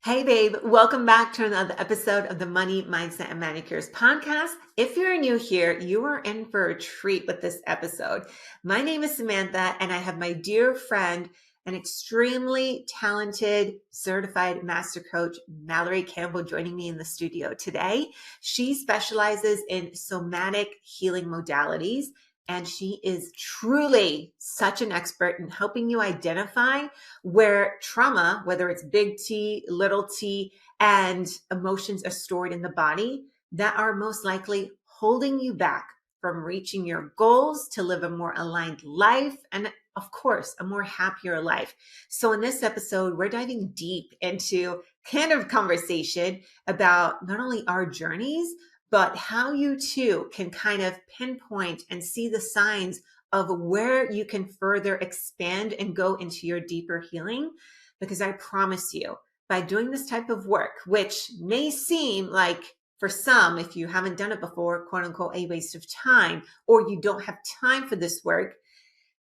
Hey, babe, welcome back to another episode of the Money, Mindset, and Manicures podcast. If you're new here, you are in for a treat with this episode. My name is Samantha, and I have my dear friend, an extremely talented, certified master coach, Mallory Campbell, joining me in the studio today. She specializes in somatic healing modalities, and she is truly such an expert in helping you identify where trauma, whether it's big T, little t, and emotions are stored in the body that are most likely holding you back from reaching your goals to live a more aligned life and, of course, a more happier life. So in this episode, we're diving deep into kind of conversation about not only our journeys, but how you too can kind of pinpoint and see the signs of where you can further expand and go into your deeper healing. Because I promise you, by doing this type of work, which may seem like for some, if you haven't done it before, quote unquote, a waste of time, or you don't have time for this work,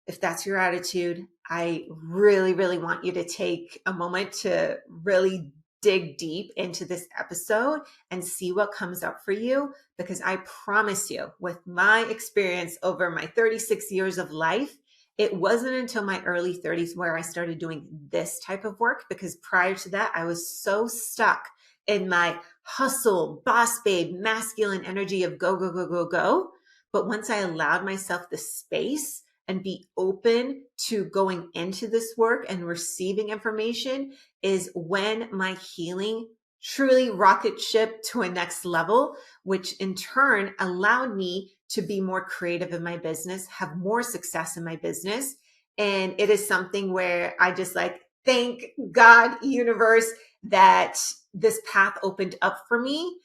if that's your attitude, I really, really want you to take a moment to really dig deep into this episode and see what comes up for you. Because I promise you, with my experience over my 36 years of life, it wasn't until my early 30s where I started doing this type of work, because prior to that, I was so stuck in my hustle, boss babe, masculine energy of go, go, go, go, go. But once I allowed myself the space and be open to going into this work and receiving information, is when my healing truly rocket ship to a next level, which in turn allowed me to be more creative in my business, have more success in my business. And it is something where I just thank God, universe, that this path opened up for me.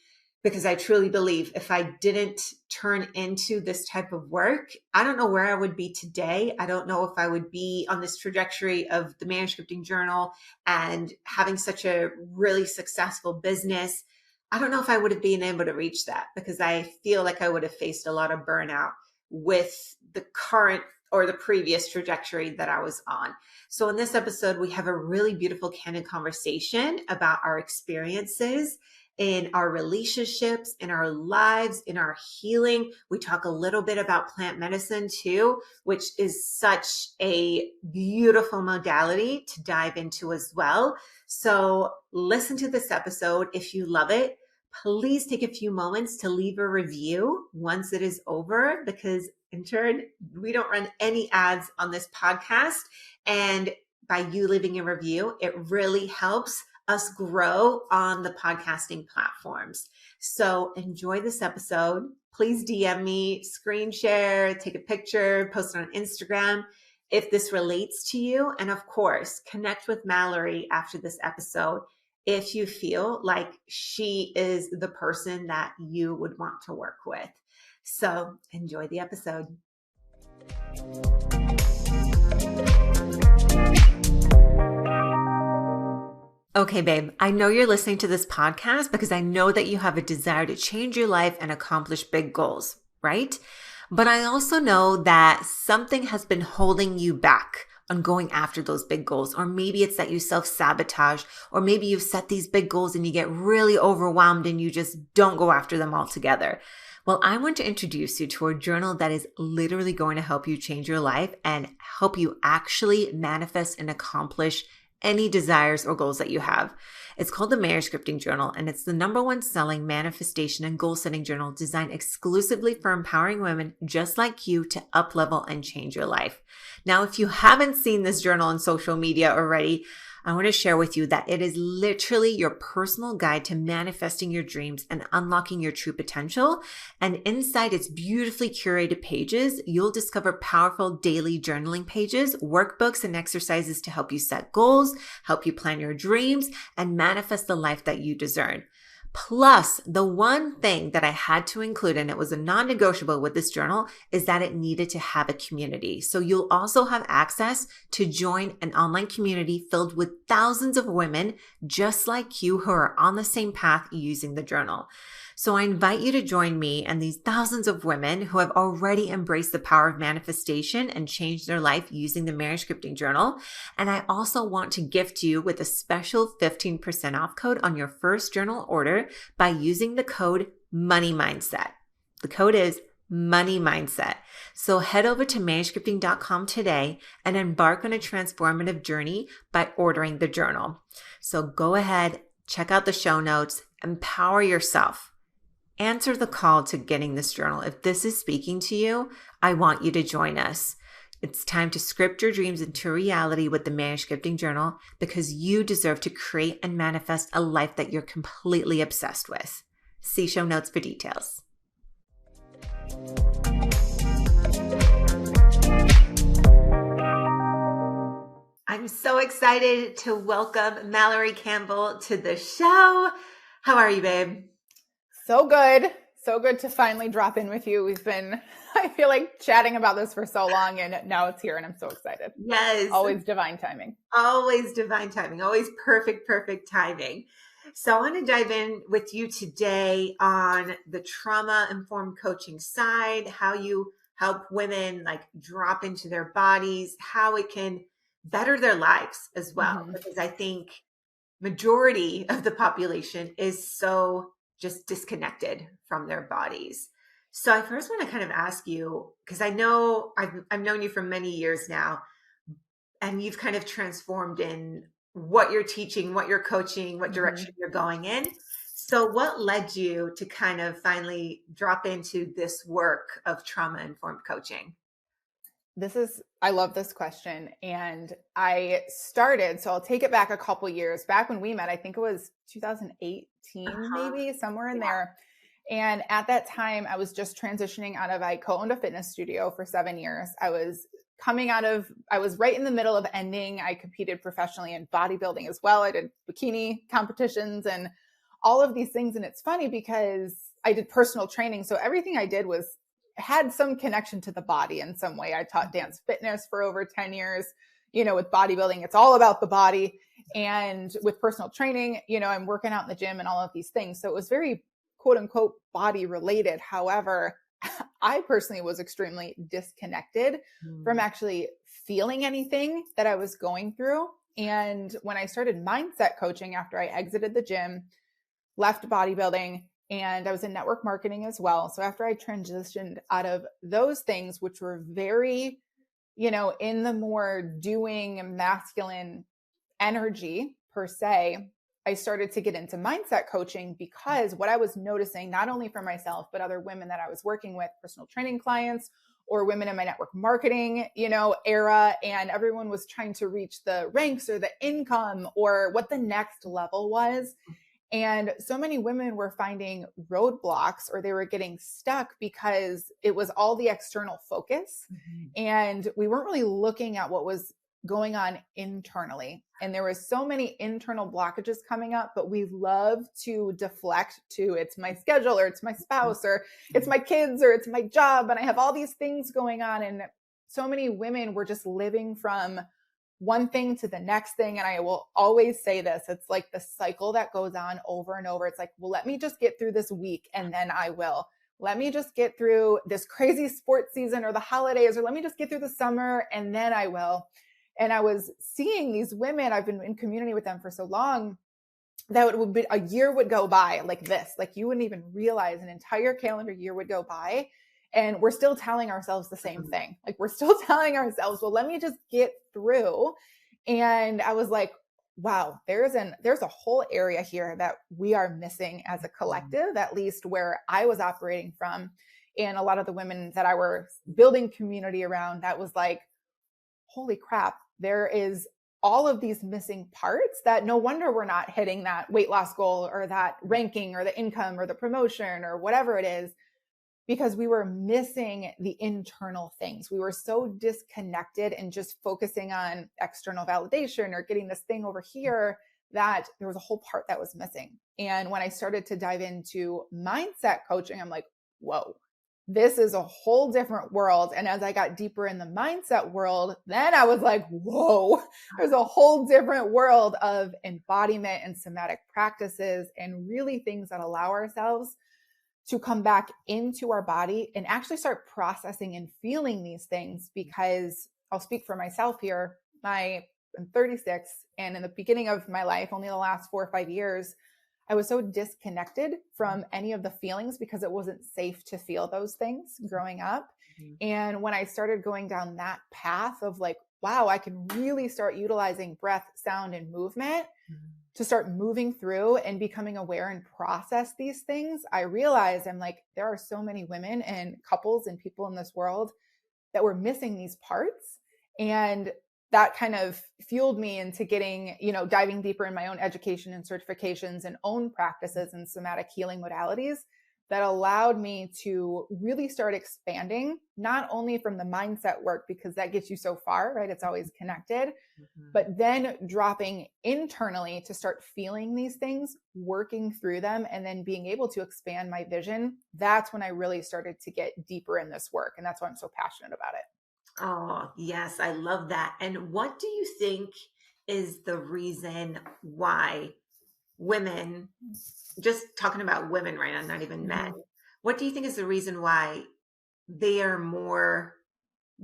Because I truly believe if I didn't turn into this type of work, I don't know where I would be today. I don't know if I would be on this trajectory of the manuscripting journal and having such a really successful business. I don't know if I would have been able to reach that, because I feel like I would have faced a lot of burnout with the current or the previous trajectory that I was on. So in this episode, we have a really beautiful, candid conversation about our experiences in our relationships, in our lives, in our healing. We talk a little bit about plant medicine too, which is such a beautiful modality to dive into as well. So listen to this episode. If you love it, please take a few moments to leave a review once it is over, because in turn, we don't run any ads on this podcast. And by you leaving a review, it really helps us grow on the podcasting platforms. So enjoy this episode. Please DM me, screen share, take a picture, post it on Instagram if this relates to you. And of course, connect with Mallory after this episode if you feel like she is the person that you would want to work with. So enjoy the episode. Okay, babe, I know you're listening to this podcast because I know that you have a desire to change your life and accomplish big goals, right? But I also know that something has been holding you back on going after those big goals. Or maybe it's that you self-sabotage, or maybe you've set these big goals and you get really overwhelmed and you just don't go after them altogether. Well, I want to introduce you to a journal that is literally going to help you change your life and help you actually manifest and accomplish any desires or goals that you have. It's called the Manuscripting Journal, and it's the #1 selling manifestation and goal setting journal designed exclusively for empowering women just like you to up level and change your life. Now, if you haven't seen this journal on social media already, I want to share with you that it is literally your personal guide to manifesting your dreams and unlocking your true potential. And inside its beautifully curated pages, you'll discover powerful daily journaling pages, workbooks, and exercises to help you set goals, help you plan your dreams, and manifest the life that you deserve. Plus, the one thing that I had to include, and it was a non-negotiable with this journal, is that it needed to have a community. So you'll also have access to join an online community filled with thousands of women just like you who are on the same path using the journal. So I invite you to join me and these thousands of women who have already embraced the power of manifestation and changed their life using the Manuscripting Journal. And I also want to gift you with a special 15% off code on your first journal order by using the code Money Mindset. The code is Money Mindset. So head over to manuscripting.com today and embark on a transformative journey by ordering the journal. So go ahead, check out the show notes, empower yourself. Answer the call to getting this journal. If this is speaking to you, I want you to join us. It's time to script your dreams into reality with the Manuscripting Journal because you deserve to create and manifest a life that you're completely obsessed with. See show notes for details. I'm so excited to welcome Mallory Campbell to the show. How are you, babe? So good. So good to finally drop in with you. We've been, I feel like, chatting about this for so long, and now it's here, and I'm so excited. Yes. Always divine timing. Always divine timing. Always perfect timing. So I want to dive in with you today on the trauma-informed coaching side, how you help women like drop into their bodies, how it can better their lives as well. Mm-hmm. Because I think majority of the population is so just disconnected from their bodies. So I first want to kind of ask you, because I know I've known you for many years now, and you've kind of transformed in what you're teaching, what you're coaching, what direction you're going in. So what led you to kind of finally drop into this work of trauma-informed coaching? I love this question. And I started, so I'll take it back a couple years. Back when we met, I think it was 2018, maybe somewhere in there. And at that time, I was just transitioning out of, I co-owned a fitness studio for 7 years. I was right in the middle of ending. I competed professionally in bodybuilding as well. I did bikini competitions and all of these things. And it's funny because I did personal training. So everything I did had some connection to the body in some way. I taught dance fitness for over 10 years. With bodybuilding, it's all about the body. And with personal training, I'm working out in the gym and all of these things. So it was very quote unquote body related. However, I personally was extremely disconnected from actually feeling anything that I was going through. And when I started mindset coaching after I exited the gym, left bodybuilding, and I was in network marketing as well. So after I transitioned out of those things, which were very, in the more doing masculine energy per se, I started to get into mindset coaching because what I was noticing, not only for myself, but other women that I was working with, personal training clients or women in my network marketing, era, and everyone was trying to reach the ranks or the income or what the next level was. And so many women were finding roadblocks or they were getting stuck because it was all the external focus. And we weren't really looking at what was going on internally. And there was so many internal blockages coming up, but we love to deflect to it's my schedule or it's my spouse or it's my kids or it's my job. And I have all these things going on. And so many women were just living from one thing to the next thing. And I will always say this, it's like the cycle that goes on over and over. It's like, well, let me just get through this week and then I will. Let me just get through this crazy sports season or the holidays, or let me just get through the summer and then I will. And I was seeing these women, I've been in community with them for so long, that it would be a year would go by like this, like you wouldn't even realize an entire calendar year would go by. And we're still telling ourselves the same thing. Like we're still telling ourselves, well, let me just get through. And I was like, wow, there's a whole area here that we are missing as a collective, at least where I was operating from. And a lot of the women that I were building community around, that was like, holy crap, there is all of these missing parts that no wonder we're not hitting that weight loss goal or that ranking or the income or the promotion or whatever it is, because we were missing the internal things. We were so disconnected and just focusing on external validation or getting this thing over here that there was a whole part that was missing. And when I started to dive into mindset coaching, I'm like, whoa, this is a whole different world. And as I got deeper in the mindset world, then I was like, whoa, there's a whole different world of embodiment and somatic practices and really things that allow ourselves to come back into our body and actually start processing and feeling these things. Because I'll speak for myself here. I'm 36, and in the beginning of my life, only the last 4 or 5 years, I was so disconnected from any of the feelings because it wasn't safe to feel those things growing up. And when I started going down that path of like, wow, I can really start utilizing breath, sound, and movement to start moving through and becoming aware and process these things, I realized I'm like, there are so many women and couples and people in this world that were missing these parts. And that kind of fueled me into getting, diving deeper in my own education and certifications and own practices and somatic healing modalities that allowed me to really start expanding, not only from the mindset work, because that gets you so far, right? It's always connected, but then dropping internally to start feeling these things, working through them, and then being able to expand my vision. That's when I really started to get deeper in this work. And that's why I'm so passionate about it. Oh, yes, I love that. And what do you think is the reason why women, just talking about women right now, not even men, what do you think is the reason why they are more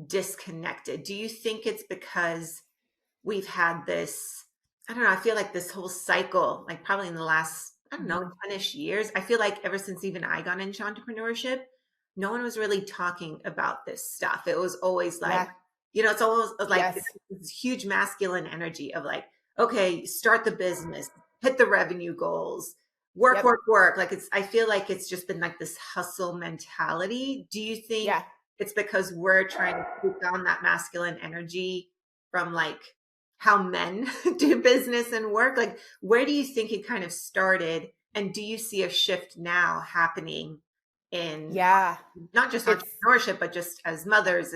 disconnected? Do you think it's because we've had this, I don't know, I feel like this whole cycle, like probably in the last, I don't know, 10-ish years, I feel like ever since even I got into entrepreneurship, no one was really talking about this stuff. It was always like, it's almost like this huge masculine energy of like, okay, start the business, hit the revenue goals, work. Like I feel like it's just been like this hustle mentality. Do you think it's because we're trying to put down that masculine energy from like how men do business and work? Like, where do you think it kind of started? And do you see a shift now happening in not just entrepreneurship, but just as mothers?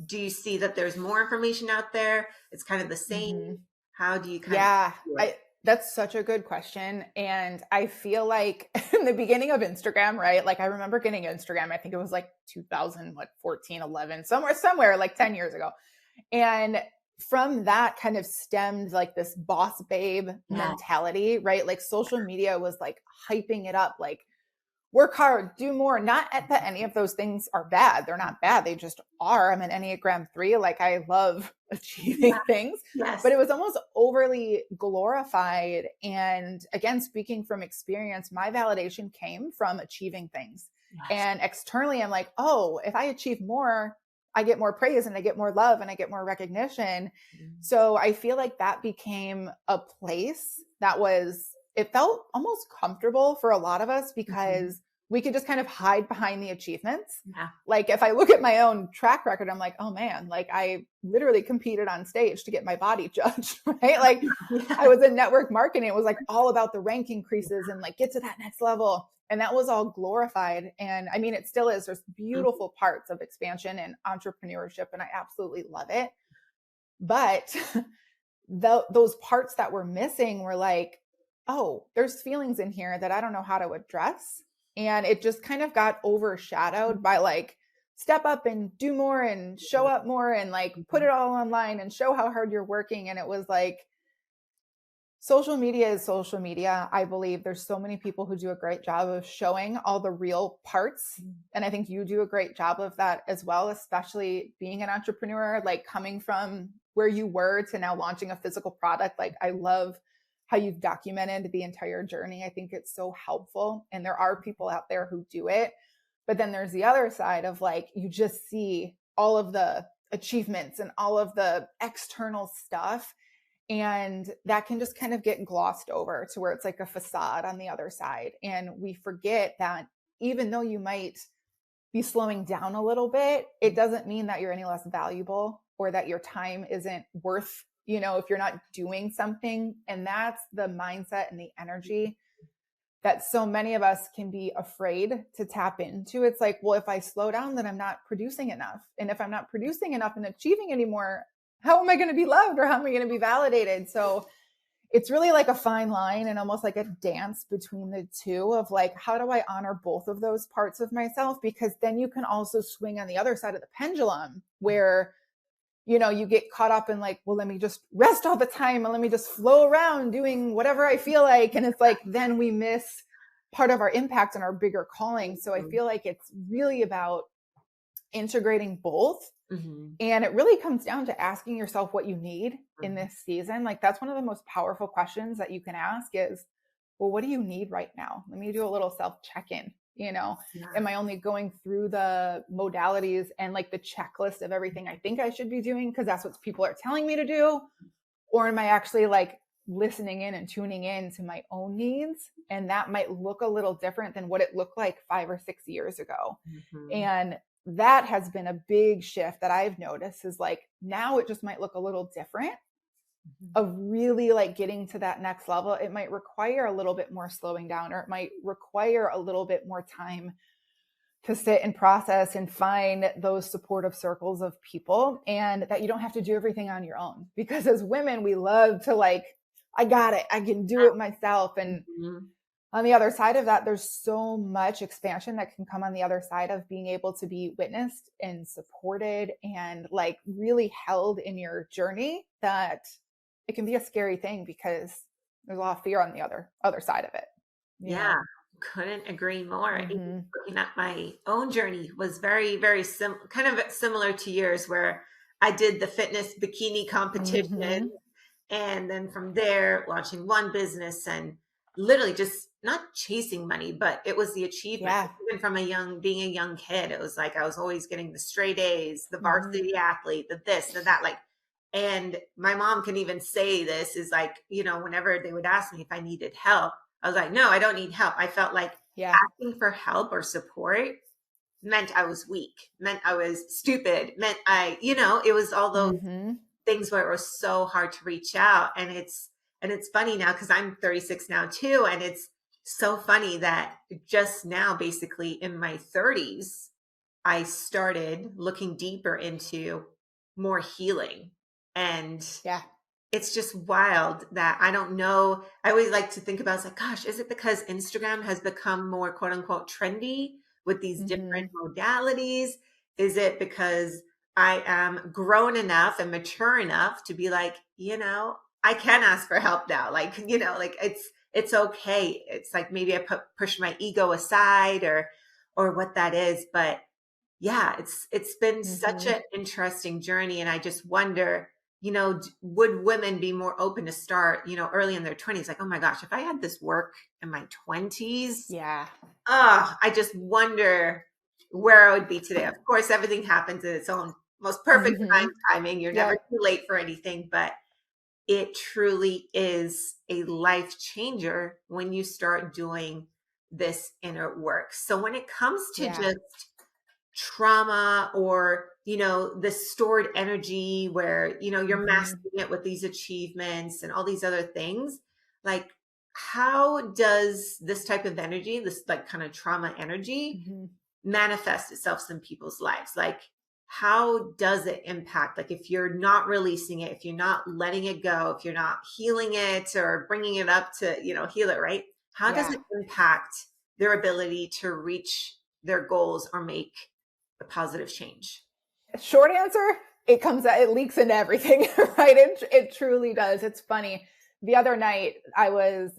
Do you see that there's more information out there? It's kind of the same. How do you kind of that's such a good question. And I feel like in the beginning of Instagram, right? Like I remember getting Instagram, I think it was like 2014, 11, somewhere like 10 years ago. And from that kind of stemmed like this boss babe mentality, right? Like social media was like hyping it up, like work hard, do more. Not that any of those things are bad. They're not bad. They just are. I'm an Enneagram 3. Like I love achieving things, but it was almost overly glorified. And again, speaking from experience, my validation came from achieving things. And externally, I'm like, oh, if I achieve more, I get more praise and I get more love and I get more recognition. So I feel like that became a place that it felt almost comfortable for a lot of us because we could just kind of hide behind the achievements. Like if I look at my own track record, I'm like, oh man, like I literally competed on stage to get my body judged, right? Like I was in network marketing. It was like all about the rank increases and like get to that next level. And that was all glorified. And I mean, it still is. There's beautiful parts of expansion and entrepreneurship, and I absolutely love it. But those parts that were missing were like, oh, there's feelings in here that I don't know how to address. And it just kind of got overshadowed by like, step up and do more and show up more and like put it all online and show how hard you're working. And it was like, social media is social media. I believe there's so many people who do a great job of showing all the real parts. And I think you do a great job of that as well, especially being an entrepreneur, like coming from where you were to now launching a physical product. Like I love how you've documented the entire journey. I think it's so helpful. And there are people out there who do it. But then there's the other side of like, you just see all of the achievements and all of the external stuff. And that can just kind of get glossed over to where it's like a facade on the other side. And we forget that even though you might be slowing down a little bit, it doesn't mean that you're any less valuable or that your time isn't worth, if you're not doing something. And that's the mindset and the energy that so many of us can be afraid to tap into. It's like, well, if I slow down, then I'm not producing enough. And if I'm not producing enough and achieving anymore, how am I going to be loved or how am I going to be validated? So it's really like a fine line and almost like a dance between the two of like, how do I honor both of those parts of myself? Because then you can also swing on the other side of the pendulum where, you know, you get caught up in like, well, let me just rest all the time and let me just flow around doing whatever I feel like. And it's like, then we miss part of our impact and our bigger calling. So I feel like it's really about integrating both. Mm-hmm. And it really comes down to asking yourself what you need in this season. Like that's one of the most powerful questions that you can ask is, well, what do you need right now? Let me do a little self check-in. You know, am I only going through the modalities and like the checklist of everything I think I should be doing because that's what people are telling me to do? Or am I actually like listening in and tuning in to my own needs? And that might look a little different than what it looked like 5 or 6 years ago. Mm-hmm. And that has been a big shift that I've noticed is like now it just might look a little different of really like getting to that next level. It might require a little bit more slowing down, or it might require a little bit more time to sit and process and find those supportive circles of people, and that you don't have to do everything on your own. Because as women, we love to like, I got it, I can do it myself. And on the other side of that, there's so much expansion that can come on the other side of being able to be witnessed and supported and like really held in your journey, that it can be a scary thing because there's a lot of fear on the other side of it. Yeah, couldn't agree more. Mm-hmm. Looking at my own journey was very, very kind of similar to yours, where I did the fitness bikini competition. Mm-hmm. And then from there, launching one business and literally just not chasing money, but it was the achievement. Yeah. Even from being a young kid, it was like I was always getting the straight A's, the varsity athlete, the this, the that, like. And my mom can even say this is like, you know, whenever they would ask me if I needed help, I was like, no, I don't need help. I felt like asking for help or support meant I was weak, meant I was stupid, meant it was all those things where it was so hard to reach out. And it's funny now because I'm 36 now too. And it's so funny that just now, basically in my 30s, I started looking deeper into more healing. And it's just wild that I don't know. I always like to think about, it's like, gosh, is it because Instagram has become more quote unquote trendy with these different modalities? Is it because I am grown enough and mature enough to be like, I can ask for help now. Like, like it's okay. It's like maybe I push my ego aside or what that is. But yeah, it's been such an interesting journey. And I just wonder, would women be more open to start, early in their 20s? Like, oh my gosh, if I had this work in my 20s, I just wonder where I would be today. Of course, everything happens in its own most perfect timing. You're never too late for anything, but it truly is a life changer when you start doing this inner work. So when it comes to just trauma or, the stored energy where, you're masking it with these achievements and all these other things, like, how does this type of energy, this like kind of trauma energy manifest itself in people's lives? Like, how does it impact? Like, if you're not releasing it, if you're not letting it go, if you're not healing it or bringing it up to, heal it, right? How does it impact their ability to reach their goals or make a positive change? Short answer, it leaks into everything, right? It truly does. It's funny. The other night I was,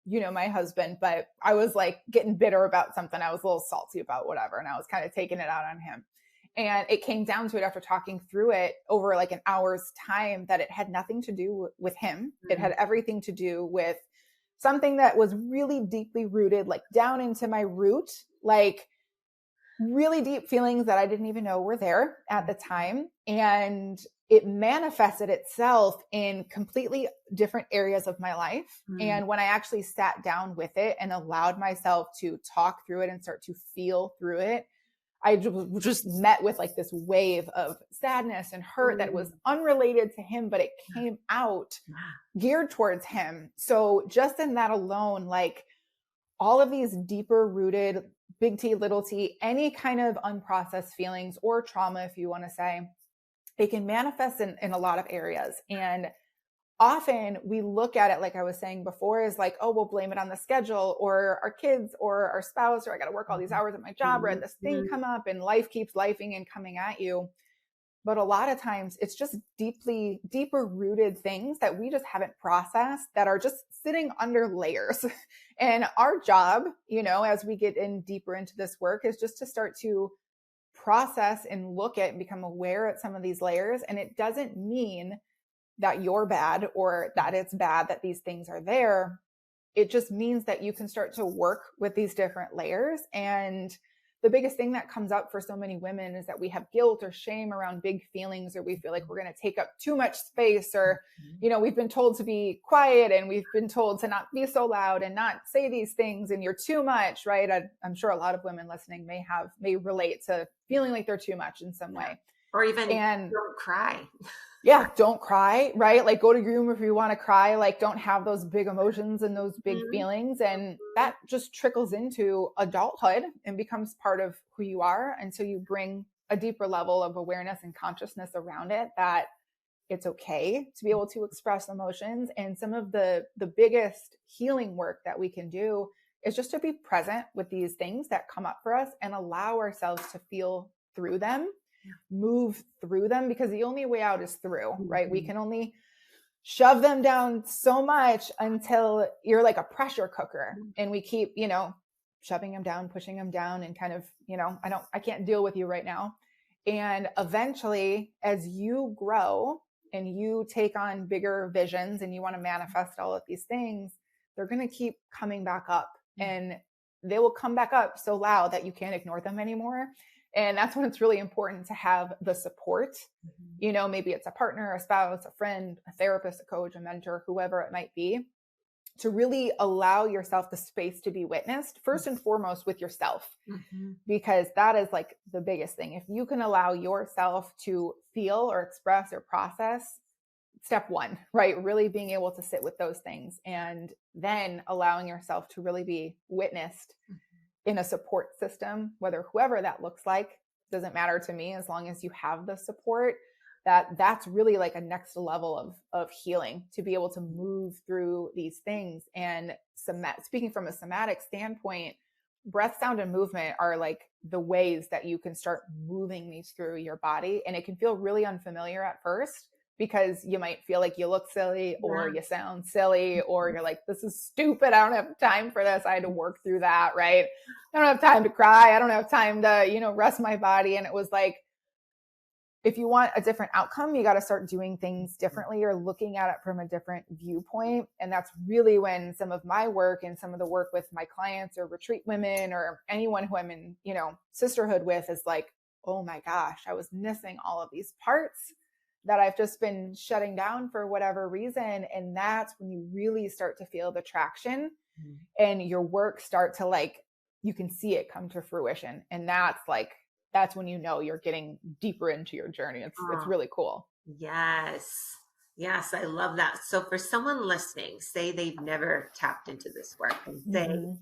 my husband, but I was like getting bitter about something. I was a little salty about whatever. And I was kind of taking it out on him. And it came down to it after talking through it over like an hour's time that it had nothing to do with him. It had everything to do with something that was really deeply rooted, like down into my root, like really deep feelings that I didn't even know were there at the time. And it manifested itself in completely different areas of my life. And when I actually sat down with it and allowed myself to talk through it and start to feel through it, I just met with like this wave of sadness and hurt that was unrelated to him, but it came out geared towards him. So just in that alone, like all of these deeper rooted, big T, little t, any kind of unprocessed feelings or trauma, if you want to say, it can manifest in a lot of areas. And often we look at it, like I was saying before, is like, oh, we'll blame it on the schedule or our kids or our spouse, or I got to work all these hours at my job, or I had this thing come up, and life keeps lifing and coming at you. But a lot of times it's just deeper rooted things that we just haven't processed, that are just sitting under layers. And our job, as we get in deeper into this work, is just to start to process and look at and become aware at some of these layers. And it doesn't mean that you're bad or that it's bad that these things are there. It just means that you can start to work with these different layers. And the biggest thing that comes up for so many women is that we have guilt or shame around big feelings, or we feel like we're going to take up too much space, or, we've been told to be quiet, and we've been told to not be so loud and not say these things, and you're too much, right? I'm sure a lot of women listening may relate to feeling like they're too much in some way. Or even don't cry. Yeah, don't cry, right? Like, go to your room if you want to cry. Like, don't have those big emotions and those big feelings. And that just trickles into adulthood and becomes part of who you are. And so you bring a deeper level of awareness and consciousness around it, that it's okay to be able to express emotions. And some of the biggest healing work that we can do is just to be present with these things that come up for us and allow ourselves to feel through them, move through them, because the only way out is through, right? We can only shove them down so much until you're like a pressure cooker, and we keep, shoving them down, pushing them down, and kind of, I can't deal with you right now. And eventually, as you grow and you take on bigger visions and you want to manifest all of these things, they're going to keep coming back up, and they will come back up so loud that you can't ignore them anymore. And that's when it's really important to have the support. Maybe it's a partner, a spouse, a friend, a therapist, a coach, a mentor, whoever it might be, to really allow yourself the space to be witnessed, first and foremost with yourself, because that is like the biggest thing. If you can allow yourself to feel or express or process, step one, right? Really being able to sit with those things, and then allowing yourself to really be witnessed in a support system, whoever that looks like, doesn't matter to me, as long as you have the support. That's really like a next level of healing, to be able to move through these things. And speaking from a somatic standpoint, breath, sound, and movement are like the ways that you can start moving these through your body. And it can feel really unfamiliar at first, because you might feel like you look silly, or you sound silly, or you're like, this is stupid, I don't have time for this. I had to work through that, right? I don't have time to cry. I don't have time to, rest my body. And it was like, if you want a different outcome, you got to start doing things differently, or looking at it from a different viewpoint. And that's really when some of my work and some of the work with my clients or retreat women or anyone who I'm in, sisterhood with, is like, oh my gosh, I was missing all of these parts that I've just been shutting down for whatever reason. And that's when you really start to feel the traction and your work start to you can see it come to fruition. And that's when you're getting deeper into your journey. It's really cool. Yes. Yes. I love that. So for someone listening, say they've never tapped into this work, and say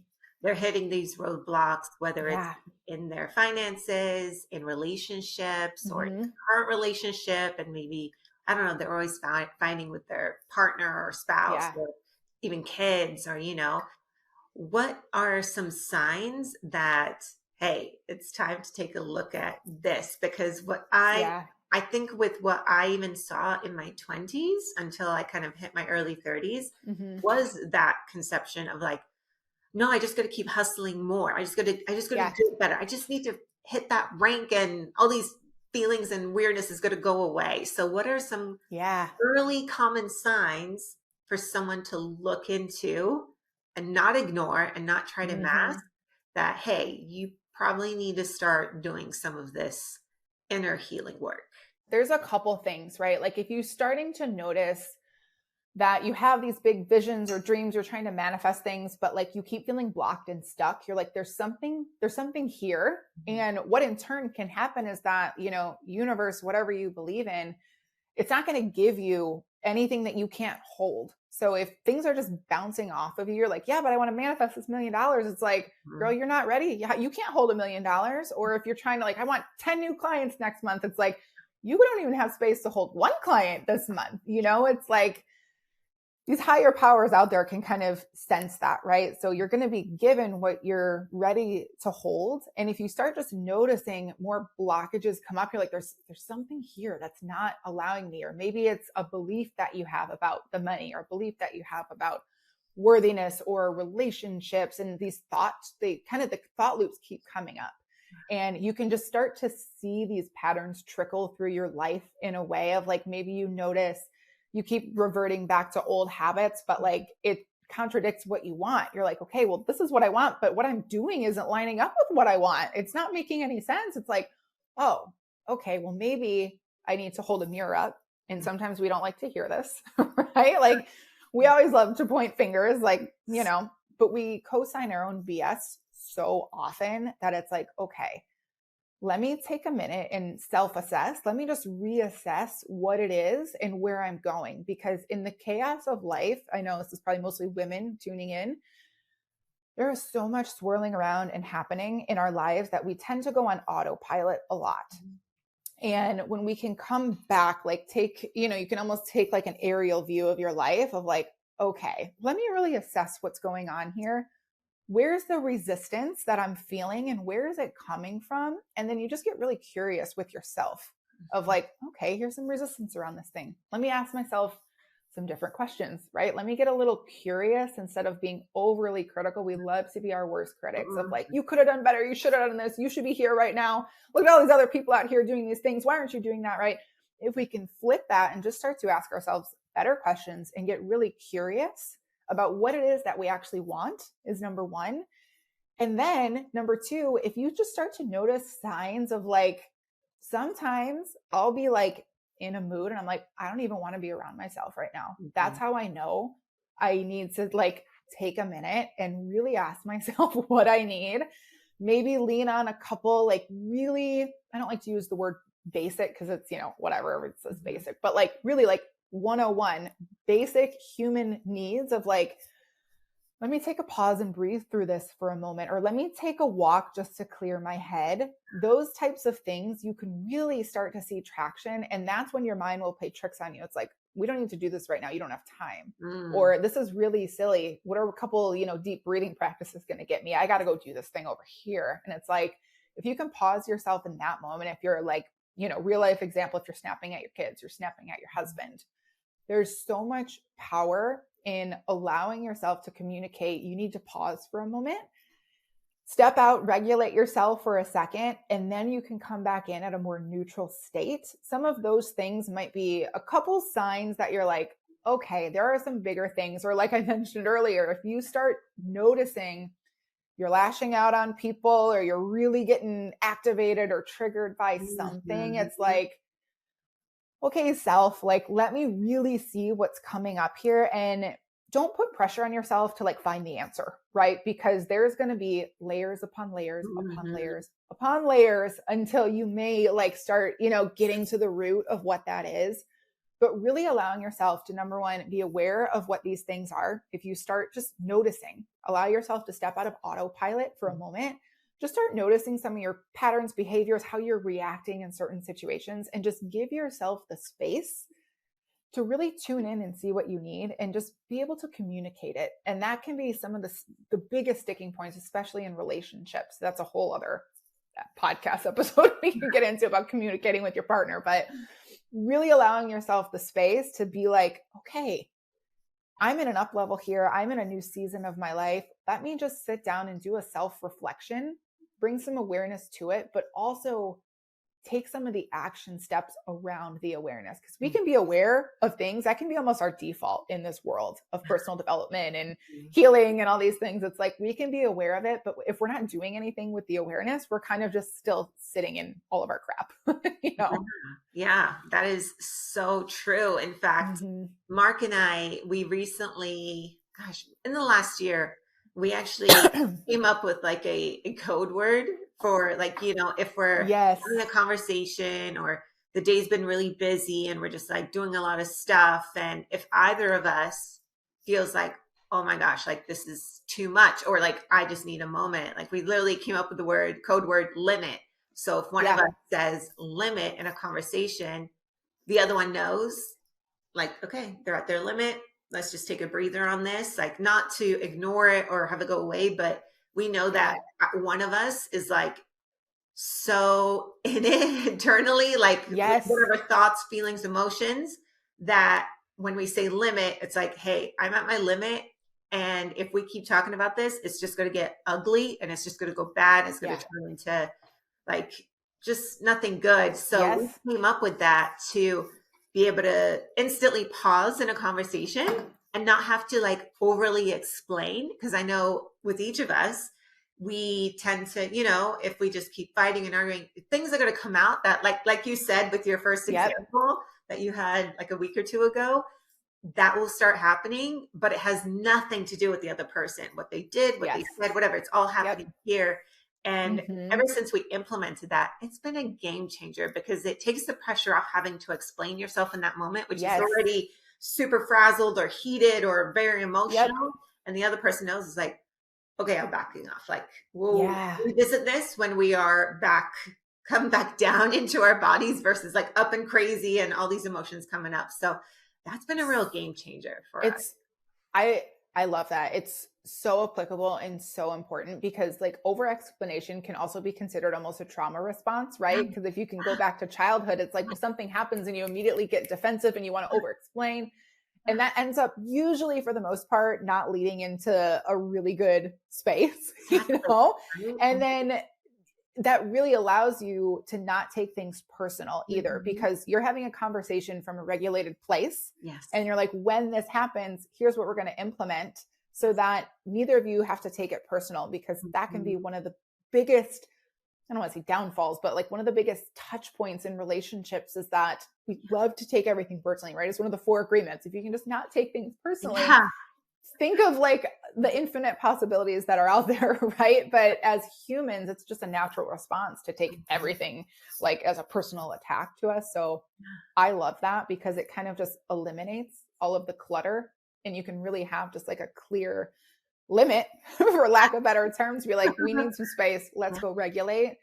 they're hitting these roadblocks, whether it's in their finances, in relationships, or in current relationship, and maybe, I don't know, they're always fighting with their partner or spouse, or even kids, or, what are some signs that, hey, it's time to take a look at this? Because what I think with what I even saw in my 20s until I kind of hit my early 30s was that conception of like, no, I just got to keep hustling more. I just got to do it better. I just need to hit that rank, and all these feelings and weirdness is going to go away. So what are some early common signs for someone to look into and not ignore and not try to mask that, hey, you probably need to start doing some of this inner healing work? There's a couple things, right? Like, if you're starting to notice that you have these big visions or dreams, you're trying to manifest things, but like you keep feeling blocked and stuck, you're like, there's something here. And what in turn can happen is that, universe, whatever you believe in, it's not going to give you anything that you can't hold. So if things are just bouncing off of you, you're like, yeah, but I want to manifest this $1 million. It's like, girl, you're not ready. You can't hold $1 million. Or if you're trying to I want 10 new clients next month, it's like, you don't even have space to hold one client this month. It's like, these higher powers out there can kind of sense that, right? So you're going to be given what you're ready to hold. And if you start just noticing more blockages come up, you're like, there's something here that's not allowing me. Or maybe it's a belief that you have about the money, or a belief that you have about worthiness or relationships. And these thoughts, the thought loops keep coming up. And you can just start to see these patterns trickle through your life in a way of like, maybe you notice you keep reverting back to old habits, but like it contradicts what you want. You're like, okay, well, this is what I want, but what I'm doing isn't lining up with what I want. It's not making any sense. It's like, oh, okay, well, maybe I need to hold a mirror up. And sometimes we don't like to hear this, right? Like we always love to point fingers, like, you know, but we co-sign our own BS so often that it's like, okay, let me take a minute and self-assess. Let me just reassess what it is and where I'm going. Because in the chaos of life, I know this is probably mostly women tuning in, there is so much swirling around and happening in our lives that we tend to go on autopilot a lot. And when we can come back, like you can almost take like an aerial view of your life of like, okay, let me really assess what's going on here. Where's the resistance that I'm feeling and where is it coming from? And then you just get really curious with yourself of like, okay, here's some resistance around this thing. Let me ask myself some different questions, right? Let me get a little curious instead of being overly critical. We love to be our worst critics of like, you could have done better. You should have done this. You should be here right now. Look at all these other people out here doing these things. Why aren't you doing that? Right? If we can flip that and just start to ask ourselves better questions and get really curious about what it is that we actually want is number one. And then number two, if you just start to notice signs of like, sometimes I'll be like in a mood and I'm like, I don't even want to be around myself right now. Mm-hmm. That's how I know I need to like take a minute and really ask myself what I need. Maybe lean on a couple, like really, I don't like to use the word basic because it's, whatever, it says basic, but like really like 101 basic human needs of like, let me take a pause and breathe through this for a moment, or let me take a walk just to clear my head. Those types of things, you can really start to see traction. And that's when your mind will play tricks on you. It's like, we don't need to do this right now. You don't have time. Or this is really silly. What are a couple, deep breathing practices going to get me? I got to go do this thing over here. And it's like, if you can pause yourself in that moment, if you're like, real life example, if you're snapping at your kids, you're snapping at your husband, there's so much power in allowing yourself to communicate. You need to pause for a moment, step out, regulate yourself for a second, and then you can come back in at a more neutral state. Some of those things might be a couple signs that you're like, okay, there are some bigger things. Or like I mentioned earlier, if you start noticing you're lashing out on people or you're really getting activated or triggered by something, it's like, okay, self, like, let me really see what's coming up here, and don't put pressure on yourself to like find the answer, right? Because there's going to be layers upon layers, upon layers, upon layers until you may like start, getting to the root of what that is. But really allowing yourself to, number one, be aware of what these things are. If you start just noticing, allow yourself to step out of autopilot for a moment. Just start noticing some of your patterns, behaviors, how you're reacting in certain situations, and just give yourself the space to really tune in and see what you need and just be able to communicate it. And that can be some of the biggest sticking points, especially in relationships. That's a whole other podcast episode we can get into about communicating with your partner, but really allowing yourself the space to be like, okay, I'm in an up level here. I'm in a new season of my life. Let me just sit down and do a self-reflection, bring some awareness to it, but also take some of the action steps around the awareness. Because we can be aware of things that can be almost our default in this world of personal development and healing and all these things. It's like we can be aware of it, but if we're not doing anything with the awareness, we're kind of just still sitting in all of our crap. Yeah, that is so true. In fact, Mark and I, we recently, in the last year, we actually came up with like a code word for like, if we're having a conversation or the day's been really busy and we're just like doing a lot of stuff. And if either of us feels like, oh my gosh, like this is too much, or like, I just need a moment. Like we literally came up with the code word limit. So if one of us says limit in a conversation, the other one knows like, okay, they're at their limit. let's just take a breather on this, like not to ignore it or have it go away, but we know that one of us is like so in it internally, like Yes. whatever thoughts, feelings, emotions, that when we say limit, it's like, hey, I'm at my limit. And if we keep talking about this, it's just going to get ugly and it's just going to go bad. It's going to turn into like just nothing good. So we came up with that to be able to instantly pause in a conversation and not have to like overly explain. Because I know with each of us, we tend to, you know, if we just keep fighting and arguing, things are going to come out that like you said with your first example that you had like a week or two ago, that will start happening, but it has nothing to do with the other person, what they did, what they said, whatever. It's all happening here. And ever since we implemented that, it's been a game changer because it takes the pressure off having to explain yourself in that moment, which is already super frazzled or heated or very emotional. And the other person knows is like, okay, I'm backing off. Like we'll revisit this when we are come back down into our bodies versus like up and crazy and all these emotions coming up. So that's been a real game changer for us. I love that. It's so applicable and so important because like over explanation can also be considered almost a trauma response, right? Because if you can go back to childhood, it's like if something happens and you immediately get defensive and you want to over explain. And that ends up usually for the most part, not leading into a really good space, you know? And then that really allows you to not take things personal either because you're having a conversation from a regulated place. And you're like, when this happens, here's what we're going to implement so that neither of you have to take it personal because that can be one of the biggest, I don't want to say downfalls, but like one of the biggest touch points in relationships is that we love to take everything personally, right? It's one of the 4 agreements. If you can just not take things personally, think of like the infinite possibilities that are out there, right? But as humans, it's just a natural response to take everything like as a personal attack to us. So I love that because it kind of just eliminates all of the clutter and you can really have just like a clear limit, for lack of better terms, be like, we need some space, let's go regulate.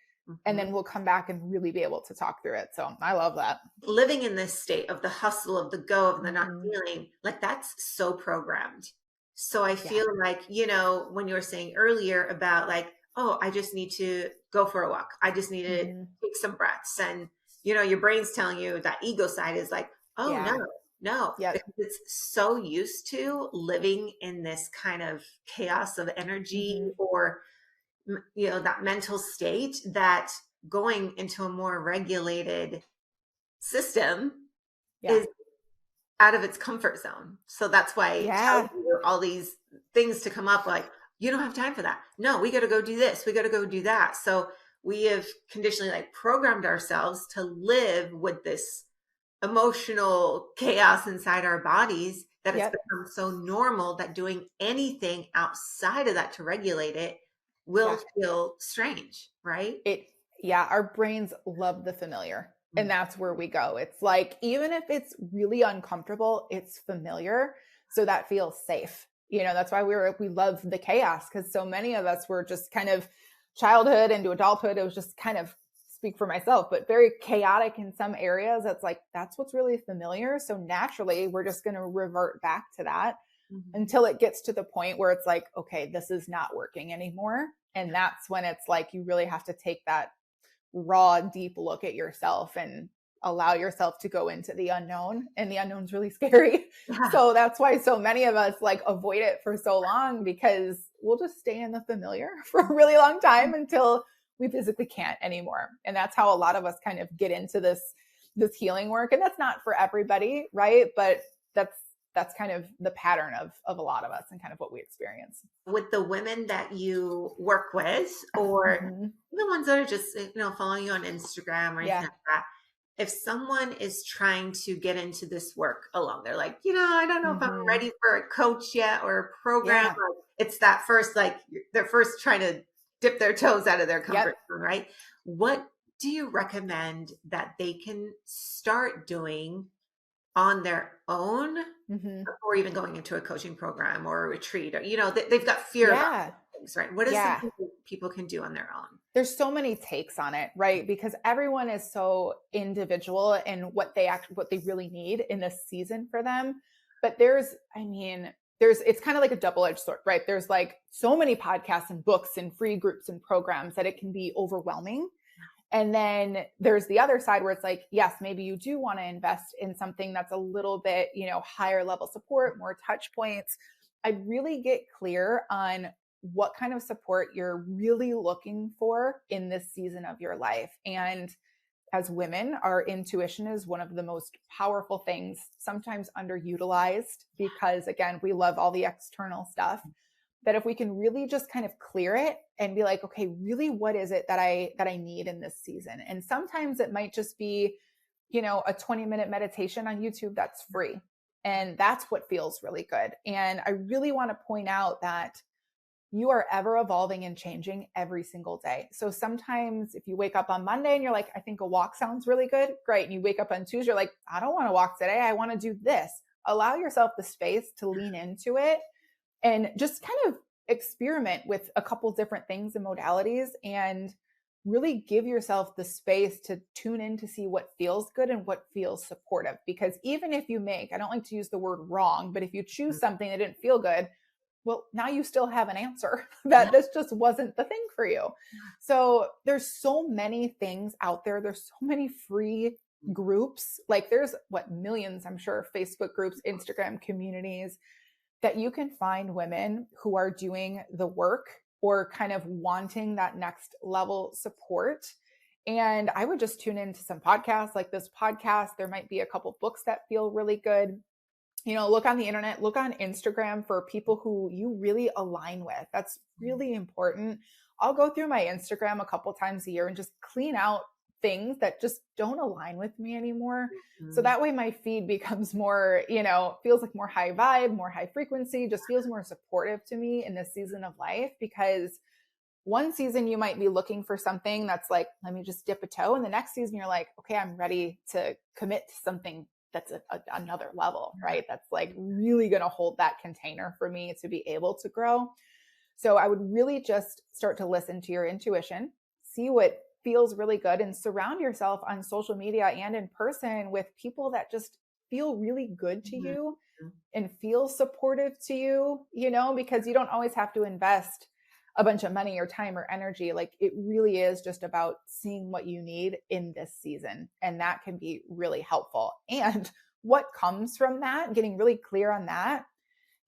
And then we'll come back and really be able to talk through it. So I love that. Living in this state of the hustle, of the go, of the not feeling, like that's so programmed. So I feel like, you know, when you were saying earlier about like, oh, I just need to go for a walk. I just need to take some breaths. And, you know, your brain's telling you that ego side is like, oh, no. Because it's so used to living in this kind of chaos of energy or, you know, that mental state that going into a more regulated system is out of its comfort zone. So that's why all these things to come up like, you don't have time for that. No, we got to go do this. We got to go do that. So we have conditionally like programmed ourselves to live with this emotional chaos inside our bodies that it's become so normal that doing anything outside of that to regulate it will feel strange, right? Our brains love the familiar. And that's where we go. It's like, even if it's really uncomfortable, it's familiar. So that feels safe. You know, that's why we love the chaos because so many of us were just kind of childhood into adulthood. It was just kind of, speak for myself, but very chaotic in some areas. It's like, that's what's really familiar. So naturally, we're just going to revert back to that until it gets to the point where it's like, okay, this is not working anymore. And that's when it's like, you really have to take that raw, deep look at yourself and allow yourself to go into the unknown. And the unknown's really scary. So that's why so many of us like avoid it for so long because we'll just stay in the familiar for a really long time until we physically can't anymore. And that's how a lot of us kind of get into this healing work. And that's not for everybody, right? But that's kind of the pattern of a lot of us and kind of what we experience. With the women that you work with or the ones that are just, you know, following you on Instagram or anything like that, if someone is trying to get into this work alone, they're like, you know, I don't know if I'm ready for a coach yet or a program. Or it's that first, like they're first trying to dip their toes out of their comfort zone, right? What do you recommend that they can start doing on their own before even going into a coaching program or a retreat? Or, you know, they've got fear about things, right? What is something people can do on their own? There's so many takes on it, right? Because everyone is so individual in what they really need in this season for them. But it's kind of like a double-edged sword, right? There's like so many podcasts and books and free groups and programs that it can be overwhelming. And then there's the other side where it's like, yes, maybe you do want to invest in something that's a little bit, higher level support, more touch points. I'd really get clear on what kind of support you're really looking for in this season of your life. And as women, our intuition is one of the most powerful things, sometimes underutilized because, again, we love all the external stuff. That if we can really just kind of clear it and be like, okay, really, what is it that I need in this season? And sometimes it might just be, a 20-minute meditation on YouTube that's free. And that's what feels really good. And I really want to point out that you are ever evolving and changing every single day. So sometimes if you wake up on Monday and you're like, I think a walk sounds really good, great. And you wake up on Tuesday, you're like, I don't want to walk today. I want to do this. Allow yourself the space to lean into it and just kind of experiment with a couple different things and modalities and really give yourself the space to tune in to see what feels good and what feels supportive. Because even if you I don't like to use the word wrong, but if you choose something that didn't feel good, well, now you still have an answer that this just wasn't the thing for you. So there's so many things out there. There's so many free groups. Like there's millions, I'm sure, Facebook groups, Instagram communities that you can find women who are doing the work or kind of wanting that next level support. And I would just tune into some podcasts like this podcast. There might be a couple books that feel really good. Look on the internet, look on Instagram for people who you really align with. That's really important. I'll go through my Instagram a couple times a year and just clean out things that just don't align with me anymore. Mm-hmm. So that way my feed becomes more, feels like more high vibe, more high frequency, just feels more supportive to me in this season of life. Because one season you might be looking for something that's like, let me just dip a toe. And the next season you're like, okay, I'm ready to commit to something that's another level, right? That's like really going to hold that container for me to be able to grow. So I would really just start to listen to your intuition, see what feels really good, and surround yourself on social media and in person with people that just feel really good to you and feel supportive to you, because you don't always have to invest a bunch of money or time or energy. Like it really is just about seeing what you need in this season. And that can be really helpful. And what comes from that, getting really clear on that,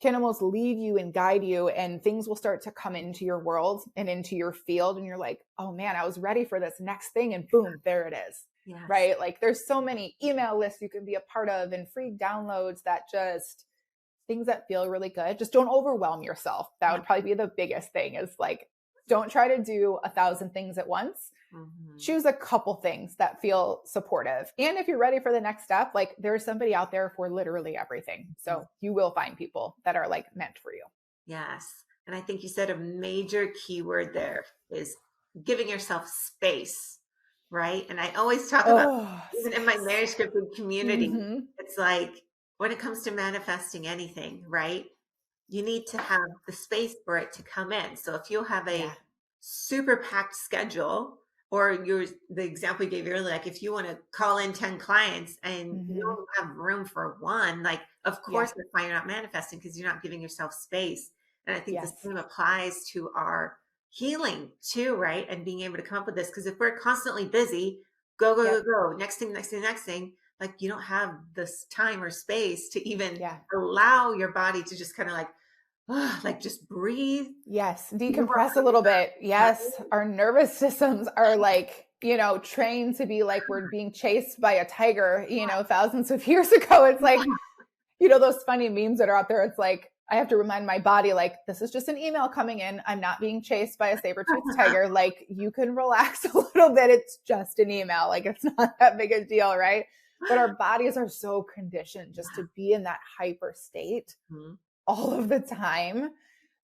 can almost lead you and guide you, and things will start to come into your world and into your field. And you're like, oh man, I was ready for this next thing. And boom, there it is. Yes. Right? Like there's so many email lists you can be a part of and free downloads that just things that feel really good. Just don't overwhelm yourself. That would probably be the biggest thing, is like, don't try to do 1,000 things at once. Mm-hmm. Choose a couple things that feel supportive. And if you're ready for the next step, like there's somebody out there for literally everything. So you will find people that are like meant for you. Yes. And I think you said a major keyword there is giving yourself space, right? And I always talk about, even in my marriage scripted community, it's like, when it comes to manifesting anything, right? You need to have the space for it to come in. So if you have a super packed schedule, or the example you gave earlier, like if you want to call in 10 clients and you don't have room for one, like of course that's why you're not manifesting, because you're not giving yourself space. And I think the same applies to our healing too, right? And being able to come up with this, because if we're constantly busy, go, next thing, like you don't have this time or space to even allow your body to just kind of like just breathe. Yes. Decompress a little bit. Yes. Our nervous systems are like, trained to be like, we're being chased by a tiger, thousands of years ago. It's like, those funny memes that are out there. It's like, I have to remind my body, like, this is just an email coming in. I'm not being chased by a saber-toothed tiger. Like, you can relax a little bit. It's just an email. Like, it's not that big a deal, right? But our bodies are so conditioned just to be in that hyper state all of the time.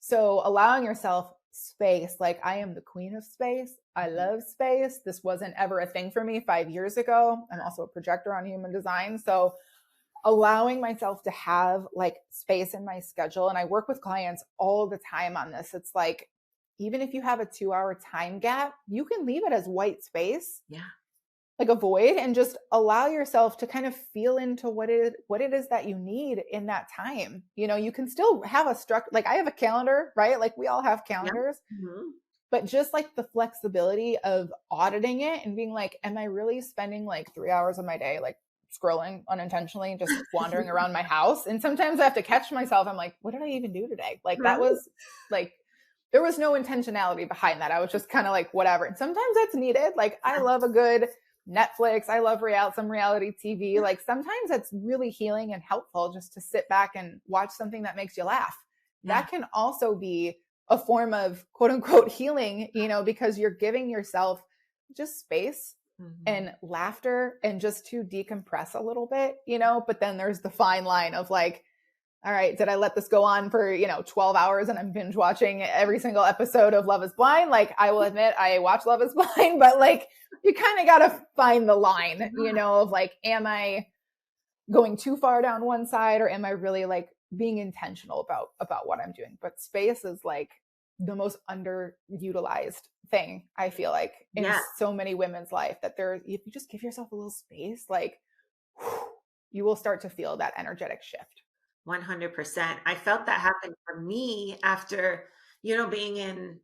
So allowing yourself space, like I am the queen of space. I love space. This wasn't ever a thing for me 5 years ago. I'm also a projector on human design. So allowing myself to have like space in my schedule. And I work with clients all the time on this. It's like, even if you have a 2-hour time gap, you can leave it as white space. Yeah. like a void, and just allow yourself to kind of feel into what it is that you need in that time. You can still have a structure. Like I have a calendar, right? Like we all have Yeah. calendars, Mm-hmm. but just like the flexibility of auditing it and being like, am I really spending like 3 hours of my day like scrolling unintentionally, just wandering around my house? And sometimes I have to catch myself. I'm like, what did I even do today? Like that Right. was like, there was no intentionality behind that. I was just kind of like, whatever. And sometimes that's needed. Like I love a good Netflix. I love some reality TV. Like sometimes it's really healing and helpful just to sit back and watch something that makes you laugh. Yeah. That can also be a form of quote unquote healing, because you're giving yourself just space and laughter and just to decompress a little bit, but then there's the fine line of like, all right, did I let this go on for, 12 hours and I'm binge watching every single episode of Love is Blind? Like I will admit I watch Love is Blind, but like you kind of got to find the line, of like, am I going too far down one side, or am I really like being intentional about what I'm doing? But space is like the most underutilized thing, I feel like, in Yeah. so many women's life, that if you just give yourself a little space, like you will start to feel that energetic shift. 100%. I felt that happen for me after, being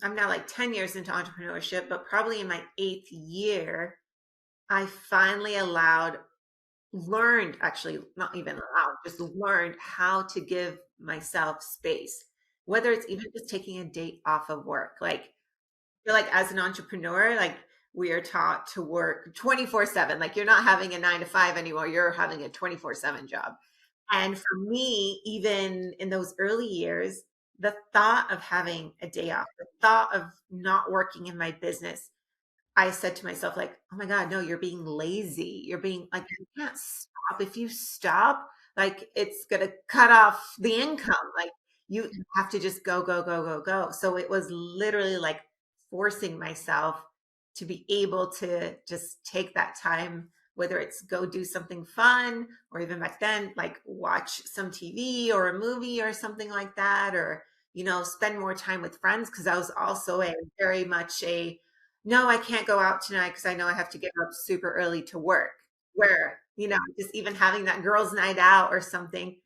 I'm now like 10 years into entrepreneurship, but probably in my eighth year, I finally learned, actually, not even allowed, just learned how to give myself space, whether it's even just taking a day off of work. Like, I feel like as an entrepreneur, like we are taught to work 24/7. Like you're not having a 9 to 5 anymore. You're having a 24/7 job. And for me, even in those early years, the thought of having a day off, the thought of not working in my business, I said to myself, like, oh my God, no, you're being lazy. You're being like, you can't stop. If you stop, like, it's going to cut off the income. Like, you have to just go, go, go, go, go. So it was literally like forcing myself to be able to just take that time, whether it's go do something fun, or even back then, like watch some TV or a movie or something like that, or, spend more time with friends. Cause I was also very much no, I can't go out tonight because I know I have to get up super early to work. Where, just even having that girls' night out or something,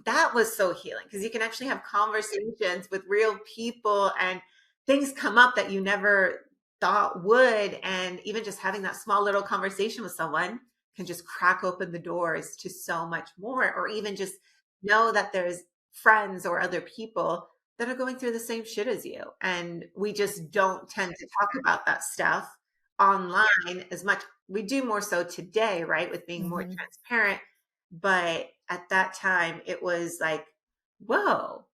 that was so healing because you can actually have conversations with real people and things come up that you never thought would. And even just having that small little conversation with someone can just crack open the doors to so much more, or even just know that there's friends or other people that are going through the same shit as you. And we just don't tend to talk about that stuff online as much. We do more so today, right? With being more transparent. But at that time, it was like, whoa,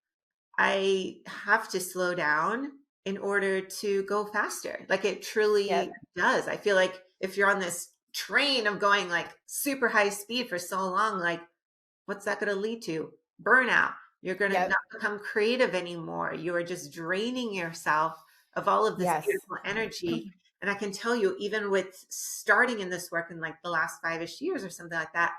I have to slow down in order to go faster. Like it truly Yep. does. I feel like if you're on this train of going like super high speed for so long, like what's that going to lead to? Burnout. You're going to Yep. not become creative anymore. You are just draining yourself of all of this Yes. beautiful energy. And I can tell you, even with starting in this work in like the last 5-ish years or something like that,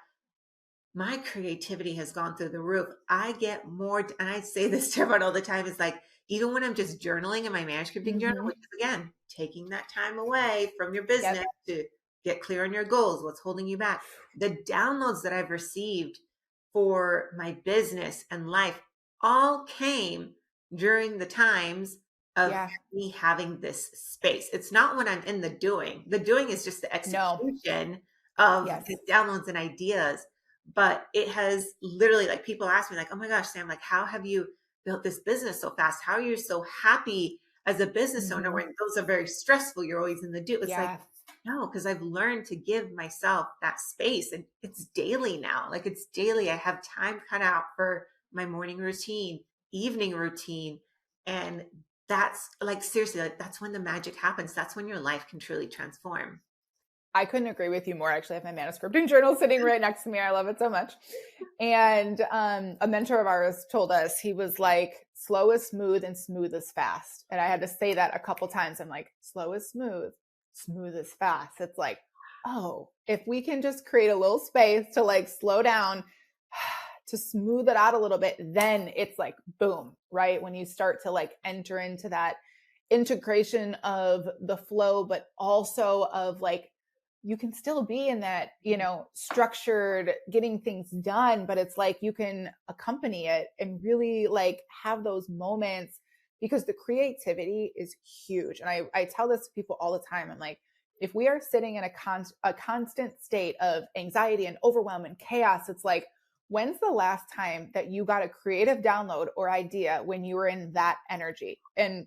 my creativity has gone through the roof. I get more, and I say this to everyone all the time, is like, even when I'm just journaling in my manuscripting journal, which is again, taking that time away from your business Yep. to get clear on your goals, what's holding you back. The downloads that I've received for my business and life all came during the times of Yeah. me having this space. It's not when I'm in the doing. The doing is just the No. execution of Yes. the downloads and ideas. But it has literally, like, people ask me like, oh my gosh, Sam, like, how have you built this business so fast? How are you so happy as a business owner when those are very stressful? You're always in the do. It's like, Yeah. no, because I've learned to give myself that space, and it's daily now. Like it's daily. I have time cut out for my morning routine, evening routine. And that's like, seriously, like that's when the magic happens. That's when your life can truly transform. I couldn't agree with you more. Actually, I have my manuscripting journal sitting right next to me. I love it so much. And a mentor of ours told us, he was like, slow is smooth and smooth is fast. And I had to say that a couple times. I'm like, slow is smooth, smooth is fast. It's like, oh, if we can just create a little space to like slow down, to smooth it out a little bit, then it's like, boom, right? When you start to like enter into that integration of the flow, but also of like you can still be in that, structured getting things done, but it's like you can accompany it and really like have those moments, because the creativity is huge. And I tell this to people all the time. I'm like, if we are sitting in a constant state of anxiety and overwhelm and chaos, it's like, when's the last time that you got a creative download or idea when you were in that energy? And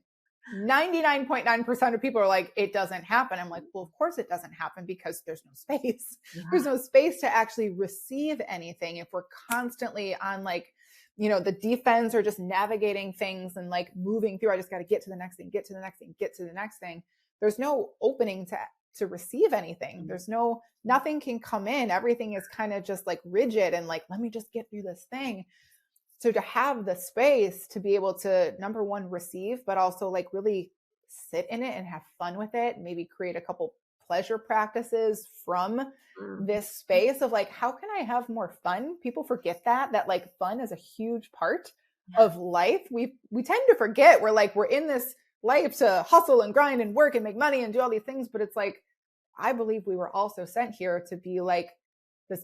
99.9% of people are like, it doesn't happen. I'm like, well, of course it doesn't happen, because there's no space. Yeah. There's no space to actually receive anything if we're constantly on like, the defense, or just navigating things and like moving through. I just got to get to the next thing, get to the next thing, get to the next thing. There's no opening to receive anything. There's nothing can come in. Everything is kind of just like rigid and like, let me just get through this thing. So to have the space to be able to, number one, receive, but also like really sit in it and have fun with it, maybe create a couple pleasure practices from this space of like, how can I have more fun? People forget that like fun is a huge part of life. We tend to forget we're in this life to hustle and grind and work and make money and do all these things. But it's like, I believe we were also sent here to be like this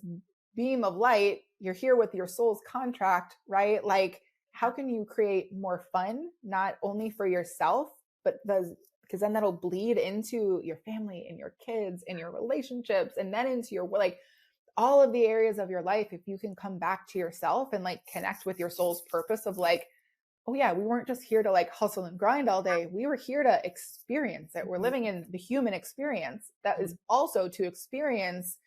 beam of light. You're here with your soul's contract, right? Like, how can you create more fun, not only for yourself, but because then that'll bleed into your family and your kids and your relationships, and then into your, like, all of the areas of your life. If you can come back to yourself and like connect with your soul's purpose of like, oh yeah, we weren't just here to like hustle and grind all day. We were here to experience it. We're living in the human experience that is also to experience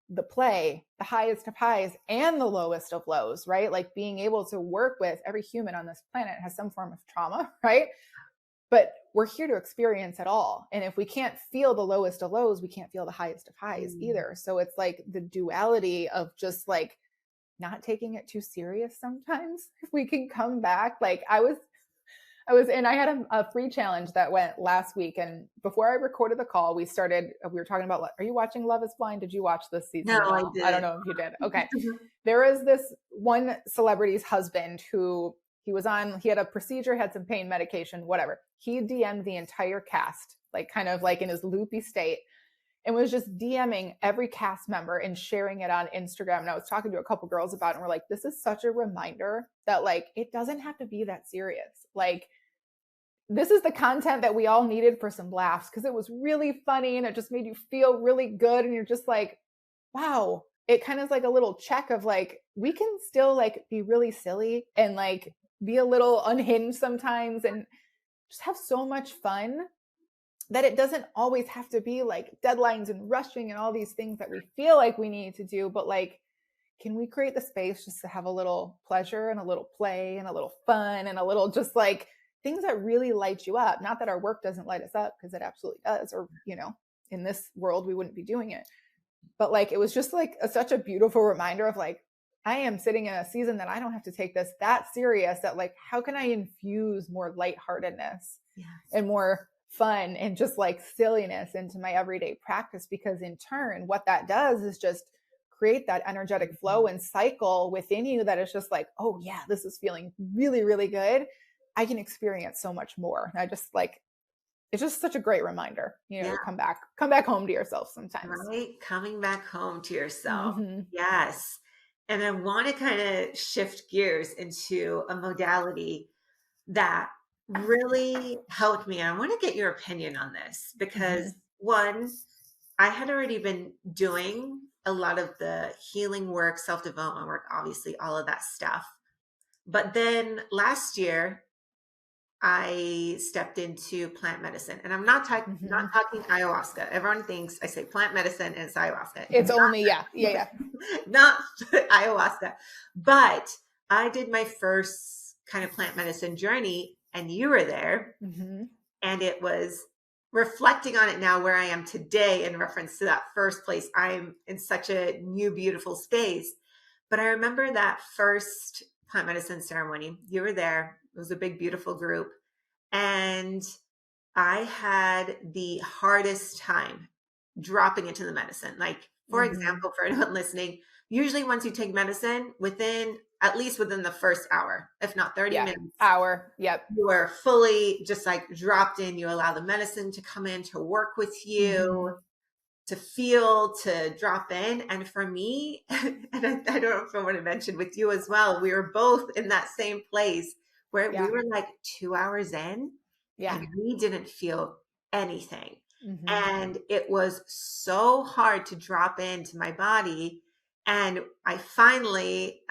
the play, the highest of highs and the lowest of lows, right? Like being able to work with every human on this planet has some form of trauma, right? But we're here to experience it all. And if we can't feel the lowest of lows, we can't feel the highest of highs either. So it's like the duality of just like not taking it too serious sometimes. If we can come back, like I had a free challenge that went last week. And before I recorded the call, we were talking about, are you watching Love is Blind? Did you watch this season? No, at all? I didn't. I don't know if you did. Okay. There was this one celebrity's husband who he had a procedure, had some pain medication, whatever. He DM'd the entire cast, like kind of like in his loopy state, and was just DMing every cast member and sharing it on Instagram. And I was talking to a couple girls about it, and we're like, this is such a reminder that like, it doesn't have to be that serious. Like, this is the content that we all needed for some laughs, because it was really funny and it just made you feel really good. And you're just like, wow, it kind of is like a little check of like, we can still like be really silly and like be a little unhinged sometimes and just have so much fun that it doesn't always have to be like deadlines and rushing and all these things that we feel like we need to do. But like, can we create the space just to have a little pleasure and a little play and a little fun and a little just like things that really light you up? Not that our work doesn't light us up, because it absolutely does. Or, in this world, we wouldn't be doing it. But like, it was just like such a beautiful reminder of like, I am sitting in a season that I don't have to take this that serious, that like, how can I infuse more lightheartedness and more fun and just like silliness into my everyday practice? Because in turn, what that does is just create that energetic flow and cycle within you that is just like, oh yeah, this is feeling really, really good. I can experience so much more. And I just like, it's just such a great reminder, to come back home to yourself sometimes. Right? Coming back home to yourself. Yes. And I want to kind of shift gears into a modality that really helped me. And I want to get your opinion on this because one, I had already been doing a lot of the healing work, self-development work, obviously all of that stuff. But then last year, I stepped into plant medicine, and I'm not talking ayahuasca. Everyone thinks I say plant medicine and it's ayahuasca. It's only not ayahuasca. But I did my first kind of plant medicine journey, and you were there, and it was reflecting on it now where I am today in reference to that first place. I'm in such a new, beautiful space. But I remember that first plant medicine ceremony. You were there. It was a big, beautiful group. And I had the hardest time dropping into the medicine. Like, for example, for anyone listening, usually once you take medicine, at least within the first hour, if not 30 minutes. You are fully just like dropped in. You allow the medicine to come in to work with you. to feel, to drop in. And for me, and I don't know if I want to mention with you as well, we were both in that same place where we Yeah. were like 2 hours in Yeah. and we didn't feel anything. Mm-hmm. And it was so hard to drop into my body. And I finally,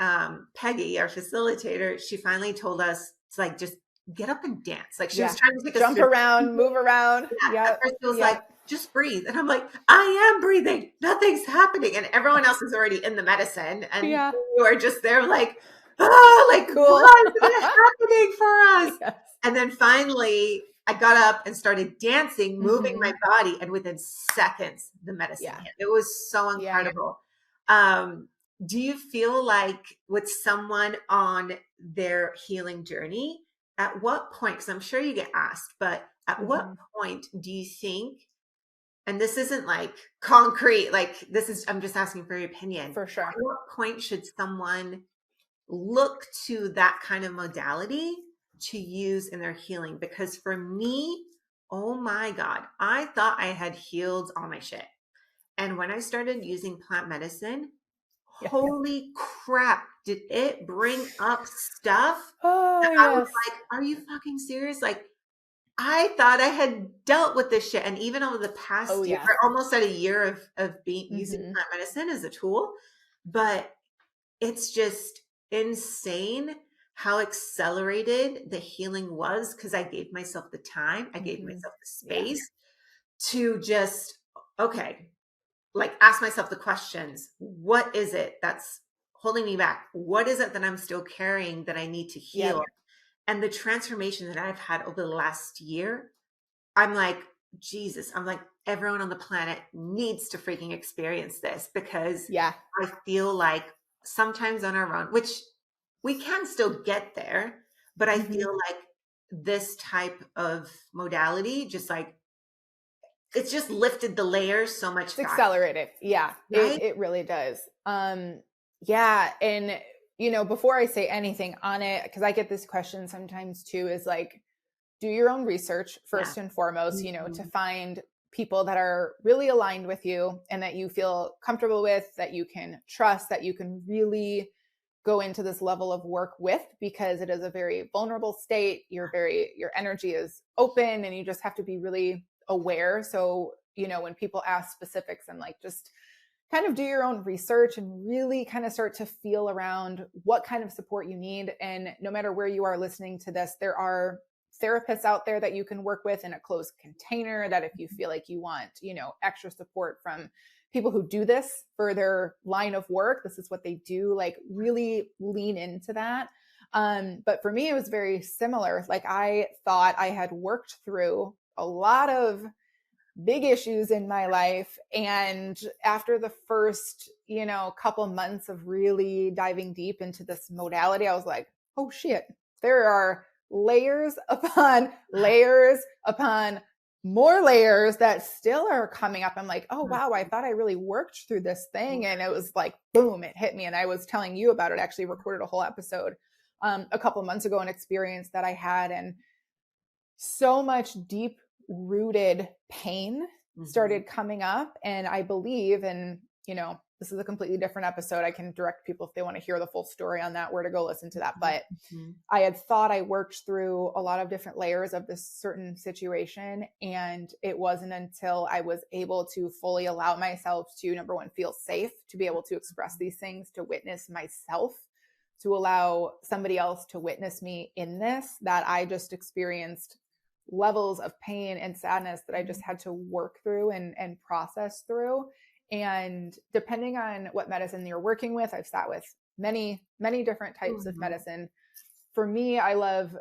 Peggy, our facilitator, she finally told us to like just get up and dance. Like she was Yeah. trying to take us Jump through. around, move around. Yeah, at Yep. first it was like, Yep. just breathe. And I'm like, I am breathing. Nothing's happening. And everyone else is already in the medicine. And Yeah. you are just there like, oh, like, Cool. what is happening for us? Yes. And then finally, I got up and started dancing, moving my Mm-hmm. body. And within seconds, the medicine Yeah. hit. It was so Yeah. incredible. Do you feel like with someone on their healing journey, at what point, because I'm sure you get asked, but at what Mm-hmm. point do you think, and this isn't like concrete, like this is, I'm just asking for your opinion. For sure. At what point should someone look to that kind of modality to use in their healing? Because for me, oh my God, I thought I had healed all my shit. And when I started using plant medicine, Yeah. holy crap, did it bring up stuff Oh, that I was yes. like, are you fucking serious? Like, I thought I had dealt with this shit. And even over the Oh, past year, yeah. almost at a year of being using Mm-hmm. plant medicine as a tool, but it's just insane how accelerated the healing was because I gave myself the time, I gave Mm-hmm. myself the Yeah. space to just, okay, like ask myself the questions. What is it that's holding me back? What is it that I'm still carrying that I need to heal? Yep. And the transformation that I've had over the last year, I'm like, Jesus, I'm like, everyone on the planet needs to freaking experience this because Yeah. I feel like sometimes on our own, which we can still get there, but I Mm-hmm. feel like this type of modality, just like, it's just lifted the layers so much It's faster, accelerated. Yeah. right? It really does. Yeah. And before I say anything on it, because I get this question sometimes too, is like, do your own research Yeah. first and foremost, to Mhm. find people that are really aligned with you and that you feel comfortable with, that you can trust, that you can really go into this level of work with, because it is a very vulnerable state. Your energy is open and you just have to be really aware. So, when people ask specifics, I'm like, just kind of do your own research and really kind of start to feel around what kind of support you need. And no matter where you are listening to this, there are therapists out there that you can work with in a closed container, that if you feel like you want, extra support from people who do this for their line of work, this is what they do, like really lean into that. But for me, it was very similar. Like I thought I had worked through a lot of big issues in my life. And after the first, couple months of really diving deep into this modality, I was like, oh shit, there are layers upon layers upon more layers that still are coming up. I'm like, oh wow, I thought I really worked through this thing. And it was like, boom, it hit me. And I was telling you about it, actually recorded a whole episode a couple of months ago, an experience that I had. And so much deep rooted pain started coming up. And I believe, and this is a completely different episode. I can direct people if they want to hear the full story on that, where to go listen to that. But I had thought I worked through a lot of different layers of this certain situation. And it wasn't until I was able to fully allow myself to, number one, feel safe, to be able to express these things, to witness myself, to allow somebody else to witness me in this, that I just experienced levels of pain and sadness that I just had to work through and process through. And depending on what medicine you're working with, I've sat with many, many different types of medicine. For me, I love,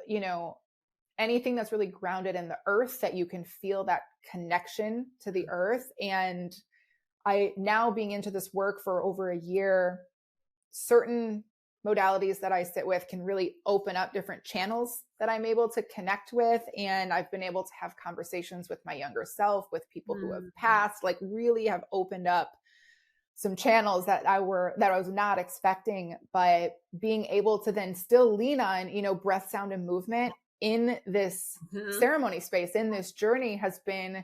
anything that's really grounded in the earth, that you can feel that connection to the earth. And I, now being into this work for over a year, certain modalities that I sit with can really open up different channels that I'm able to connect with. And I've been able to have conversations with my younger self, with people who have passed, like really have opened up some channels that I was not expecting. But being able to then still lean on, breath, sound, and movement in this ceremony space, in this journey, has been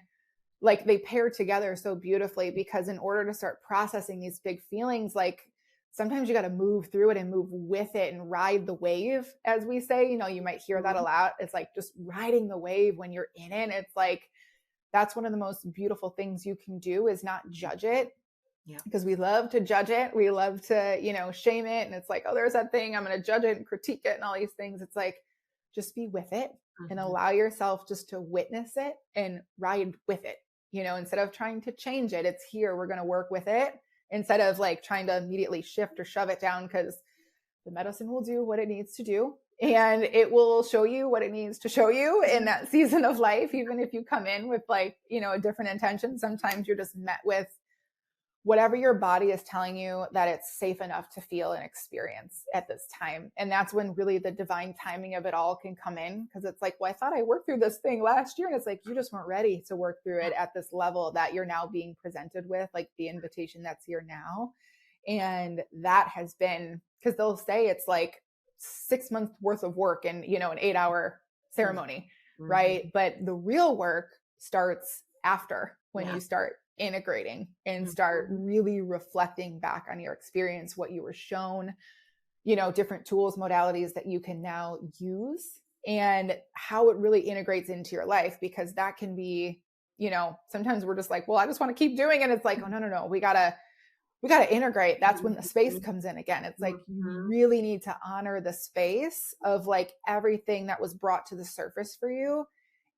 like they pair together so beautifully, because in order to start processing these big feelings, like sometimes you got to move through it and move with it and ride the wave, as we say. You might hear that a lot. It's like just riding the wave when you're in it. It's like, that's one of the most beautiful things you can do, is not judge it. Yeah. Because we love to judge it. We love to, shame it. And it's like, oh, there's that thing. I'm going to judge it and critique it and all these things. It's like, just be with it and allow yourself just to witness it and ride with it. Instead of trying to change it, it's here. We're going to work with it, instead of like trying to immediately shift or shove it down, because the medicine will do what it needs to do. And it will show you what it needs to show you in that season of life. Even if you come in with like, a different intention, sometimes you're just met with whatever your body is telling you that it's safe enough to feel and experience at this time. And that's when really the divine timing of it all can come in. Because it's like, well, I thought I worked through this thing last year. And it's like, you just weren't ready to work through it at this level that you're now being presented with, like the invitation that's here now. And that has been, because they'll say it's like 6 months worth of work and, an 8-hour ceremony, right? But the real work starts after, when you start integrating and start really reflecting back on your experience, what you were shown, different tools, modalities that you can now use, and how it really integrates into your life. Because that can be, sometimes we're just like, well, I just want to keep doing it. It's like, oh, no, we gotta integrate. That's when the space comes in again. It's like, you really need to honor the space of like everything that was brought to the surface for you.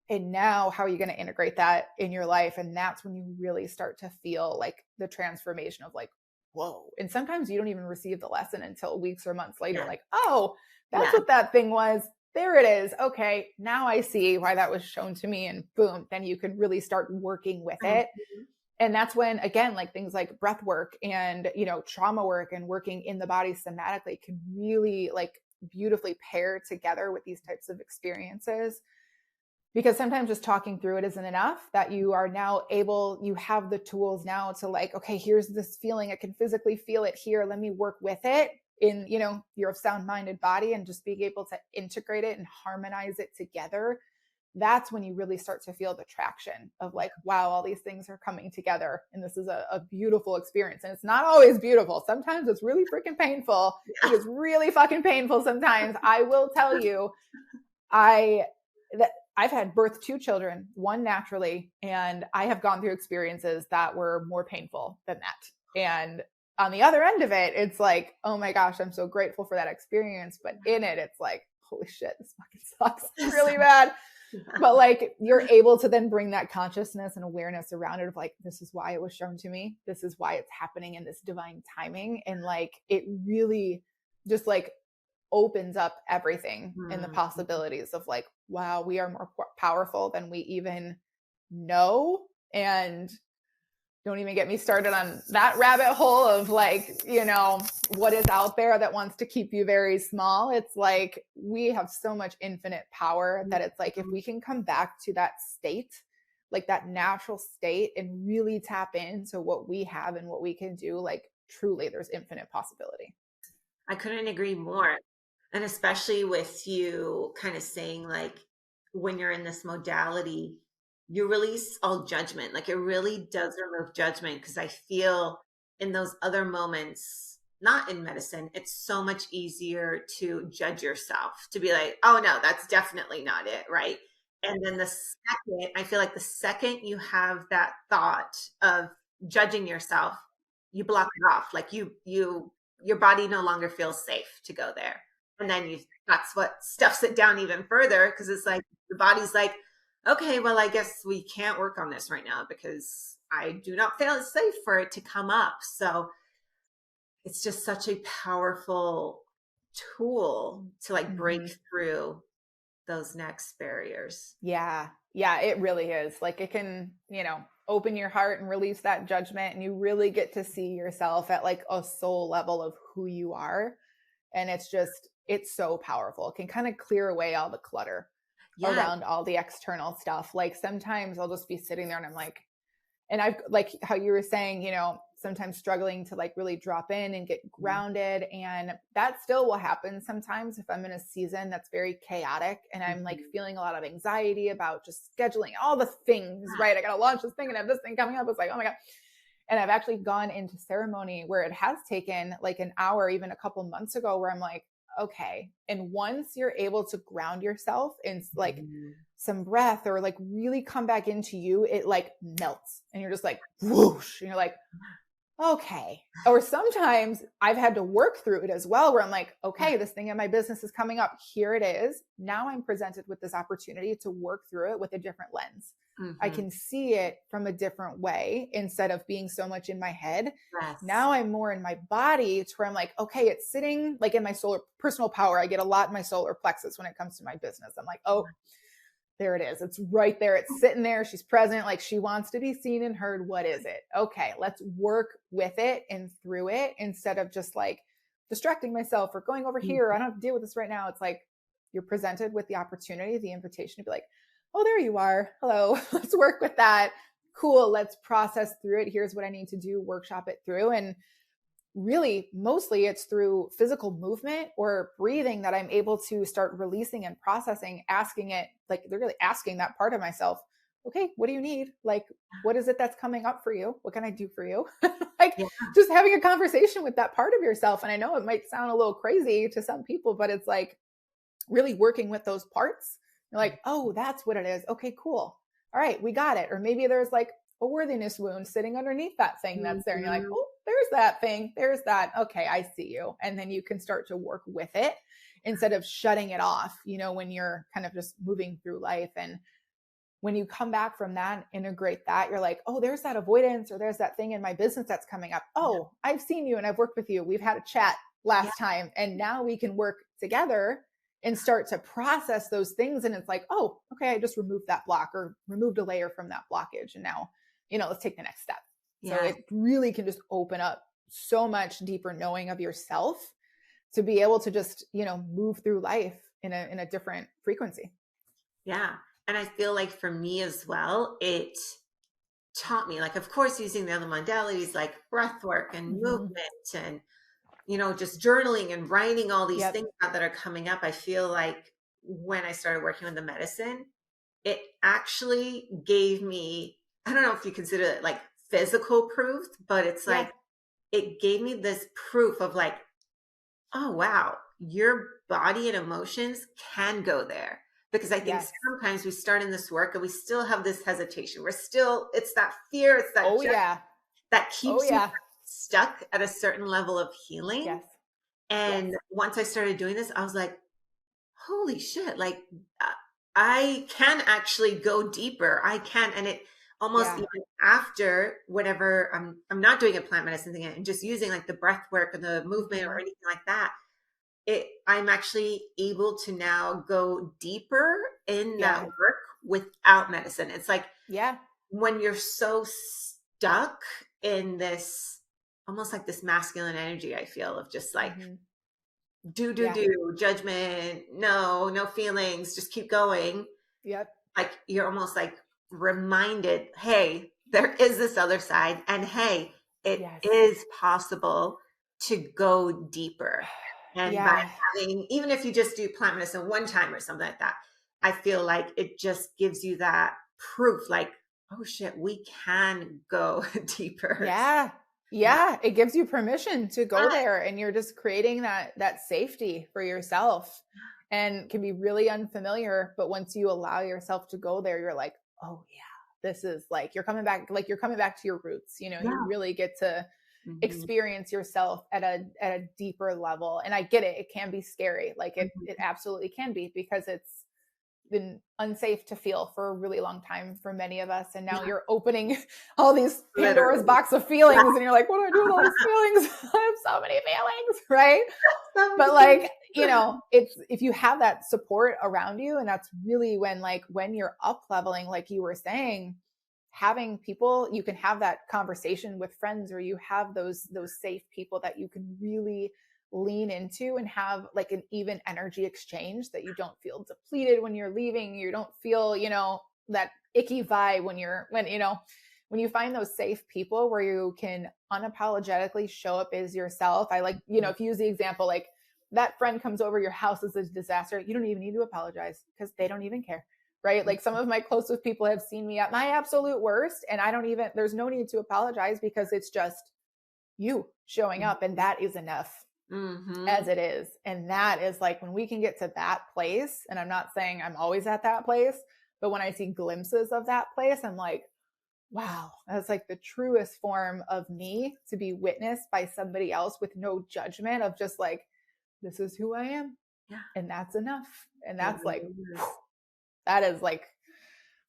And now how are you going to integrate that in your life? And that's when you really start to feel like the transformation of like, whoa. And sometimes you don't even receive the lesson until weeks or months later. Like, oh, that's what that thing was. There it is. Okay. Now I see why that was shown to me. And boom, then you can really start working with it. And that's when, again, like things like breath work and, trauma work and working in the body somatically can really like beautifully pair together with these types of experiences. Because sometimes just talking through it isn't enough, that you are now you have the tools now to like, okay, here's this feeling. I can physically feel it here. Let me work with it in, your sound-minded body, and just being able to integrate it and harmonize it together. That's when you really start to feel the traction of like, wow, all these things are coming together. And this is a beautiful experience. And it's not always beautiful. Sometimes it's really freaking painful. It is really fucking painful sometimes. I will tell you, I've had birth 2 children, one naturally, and I have gone through experiences that were more painful than that. And on the other end of it, it's like, oh my gosh, I'm so grateful for that experience. But in it, it's like, holy shit, this fucking sucks really bad. But like, you're able to then bring that consciousness and awareness around it of like, this is why it was shown to me. This is why it's happening in this divine timing. And like, it really just like opens up everything and the possibilities of like, wow, we are more powerful than we even know. And don't even get me started on that rabbit hole of like, what is out there that wants to keep you very small. It's like, we have so much infinite power that it's like, if we can come back to that state, like that natural state, and really tap into what we have and what we can do, like truly there's infinite possibility. I couldn't agree more. And especially with you kind of saying like, when you're in this modality, you release all judgment. Like it really does remove judgment, because I feel in those other moments, not in medicine, it's so much easier to judge yourself, to be like, oh no, that's definitely not it. Right. And then I feel like the second you have that thought of judging yourself, you block it off. Like your body no longer feels safe to go there. And then that's what stuffs it down even further, because it's like the body's like, okay, well, I guess we can't work on this right now because I do not feel safe for it to come up. So it's just such a powerful tool to like break through those next barriers. Yeah, it really is. Like it can, open your heart and release that judgment, and you really get to see yourself at like a soul level of who you are. And it's so powerful. It can kind of clear away all the clutter around all the external stuff. Like sometimes I'll just be sitting there and I'm like, and I've like how you were saying, sometimes struggling to like really drop in and get grounded. And that still will happen sometimes if I'm in a season that's very chaotic and I'm like feeling a lot of anxiety about just scheduling all the things, right? I got to launch this thing and have this thing coming up. It's like, oh my God. And I've actually gone into ceremony where it has taken like an hour, even a couple months ago, where I'm like, okay. And once you're able to ground yourself in like some breath or like really come back into you, it like melts and you're just like whoosh and you're like, okay. Or sometimes I've had to work through it as well, where I'm like, okay, this thing in my business is coming up. Here it is. Now I'm presented with this opportunity to work through it with a different lens. I can see it from a different way instead of being so much in my head. Yes. Now I'm more in my body to where I'm like, okay, it's sitting like in my solar personal power. I get a lot in my solar plexus when it comes to my business. I'm like, oh, there it is. It's right there. It's sitting there. She's present. Like she wants to be seen and heard. What is it? Okay, let's work with it and through it instead of just like distracting myself or going over here. I don't have to deal with this right now. It's like you're presented with the opportunity, the invitation to be like, oh, there you are. Hello. Let's work with that. Cool. Let's process through it. Here's what I need to do. Workshop it through. And really, mostly it's through physical movement or breathing that I'm able to start releasing and processing, asking it, like they're really asking that part of myself, okay, what do you need? Like, what is it that's coming up for you? What can I do for you? Like just having a conversation with that part of yourself. And I know it might sound a little crazy to some people, but it's like really working with those parts. You're like, oh, that's what it is. Okay, cool. All right, we got it. Or maybe there's like a worthiness wound sitting underneath that thing that's there. And you're like, oh, there's that thing. There's that. Okay, I see you. And then you can start to work with it instead of shutting it off, you know, when you're kind of just moving through life. And when you come back from that, integrate that, you're like, oh, there's that avoidance or there's that thing in my business that's coming up. Oh, I've seen you and I've worked with you. We've had a chat last time and now we can work together and start to process those things. And it's like, oh, okay, I just removed that block or removed a layer from that blockage. And now, you know, let's take the next step. So it really can just open up so much deeper knowing of yourself to be able to just, you know, move through life in a different frequency. Yeah. And I feel like for me as well, it taught me, like, of course, using the other modalities like breath work and movement and, you know, just journaling and writing all these things out that are coming up. I feel like when I started working with the medicine, it actually gave me, I don't know if you consider it like physical proof, but it's like, it gave me this proof of like, oh, wow, your body and emotions can go there. Because I think sometimes we start in this work and we still have this hesitation. We're still, it's that fear, it's that that keeps you stuck at a certain level of healing. And once I started doing this, I was like, holy shit, like I can actually go deeper. I can. And it almost even after whatever, I'm not doing a plant medicine thing and just using like the breath work and the movement or anything like that. I'm actually able to now go deeper in that work without medicine. It's like, when you're so stuck in this, almost like this masculine energy, I feel of just like, do, judgment, no feelings, just keep going. Like you're almost like reminded, hey, there is this other side. And hey, it is possible to go deeper. And by having, even if you just do plant medicine one time or something like that, I feel like it just gives you that proof, like, oh shit, we can go deeper. It gives you permission to go there, and you're just creating that safety for yourself, and can be really unfamiliar. But once you allow yourself to go there, you're like, oh yeah, this is like, you're coming back to your roots. You know, you really get to experience yourself at a deeper level. And I get it. It can be scary. Like it absolutely can be, because it's been unsafe to feel for a really long time for many of us. And now you're opening all these Pandora's box of feelings and you're like, what do I do with all these feelings? I have so many feelings, right? But like, you know, it's, if you have that support around you, and that's really when you're up leveling, like you were saying, having people, you can have that conversation with friends, or you have those safe people that you can really lean into and have like an even energy exchange, that you don't feel depleted when you're leaving. You don't feel, you know, that icky vibe when when you find those safe people where you can unapologetically show up as yourself. I like, you know, if you use the example, like that friend comes over, your house is a disaster. You don't even need to apologize because they don't even care. Right. Like some of my closest people have seen me at my absolute worst, and there's no need to apologize because it's just you showing up, and that is enough as it is. And that is like when we can get to that place, and I'm not saying I'm always at that place, but when I see glimpses of that place, I'm like, wow, that's like the truest form of me to be witnessed by somebody else with no judgment of just like, this is who I am. Yeah. And that's enough. And that's like, that is like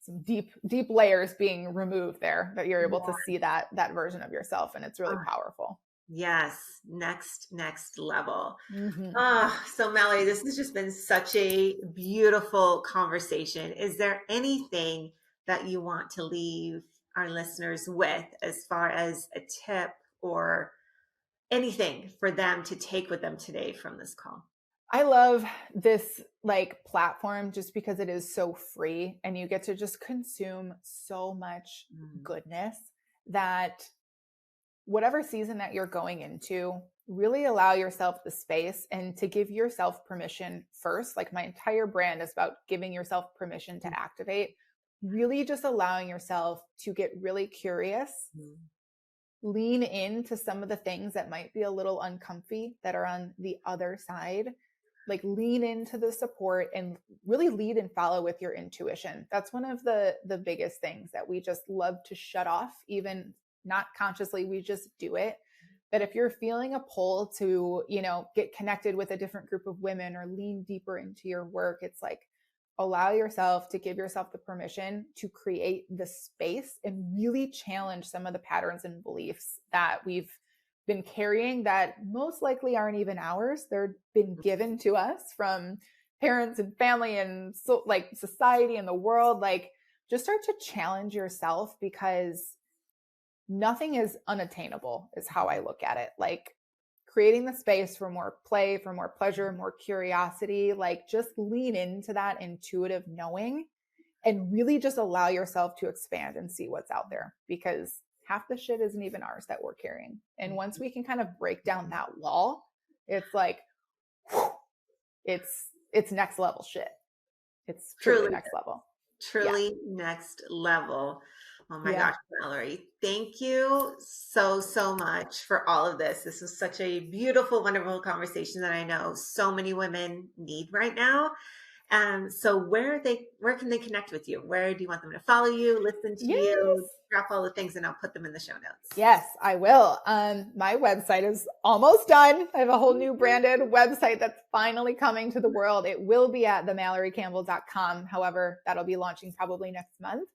some deep layers being removed there, that you're able to see that version of yourself. And it's really powerful. Yes. Next level. So Mallory, this has just been such a beautiful conversation. Is there anything that you want to leave our listeners with as far as a tip or anything for them to take with them today from this call? I love this like platform just because it is so free and you get to just consume so much goodness, that whatever season that you're going into, really allow yourself the space and to give yourself permission first. Like my entire brand is about giving yourself permission to activate, really just allowing yourself to get really curious, lean into some of the things that might be a little uncomfy that are on the other side. Like lean into the support and really lead and follow with your intuition. That's one of the biggest things that we just love to shut off, even not consciously, we just do it. But if you're feeling a pull to, you know, get connected with a different group of women or lean deeper into your work, it's like, allow yourself to give yourself the permission to create the space and really challenge some of the patterns and beliefs that we've been carrying that most likely aren't even ours. They're been given to us from parents and family and so like society and the world. Like just start to challenge yourself, because nothing is unattainable is how I look at it. Like creating the space for more play, for more pleasure, more curiosity, like just lean into that intuitive knowing and really just allow yourself to expand and see what's out there, because half the shit isn't even ours that we're carrying. And once we can kind of break down that wall, it's like, it's next level shit. It's truly next level. Truly next level. Oh my gosh, Mallory, thank you so much for all of this. This was such a beautiful, wonderful conversation that I know so many women need right now. So where can they connect with you? Where do you want them to follow you, listen to you, drop all the things, and I'll put them in the show notes. Yes, I will. My website is almost done. I have a whole new branded website that's finally coming to the world. It will be at themallorycampbell.com. However, that'll be launching probably next month.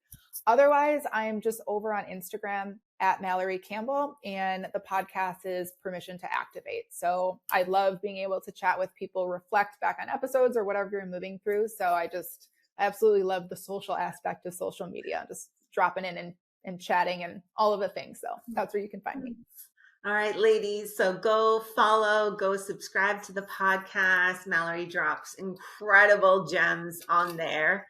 Otherwise, I am just over on Instagram at Mallory Campbell, and the podcast is Permission to Activate. So I love being able to chat with people, reflect back on episodes or whatever you're moving through. So I absolutely love the social aspect of social media, just dropping in and chatting and all of the things. So that's where you can find me. All right, ladies. So go follow, go subscribe to the podcast. Mallory drops incredible gems on there.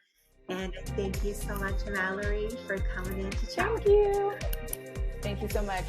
And thank you so much, Mallory, for coming in to chat. Thank you. Thank you so much.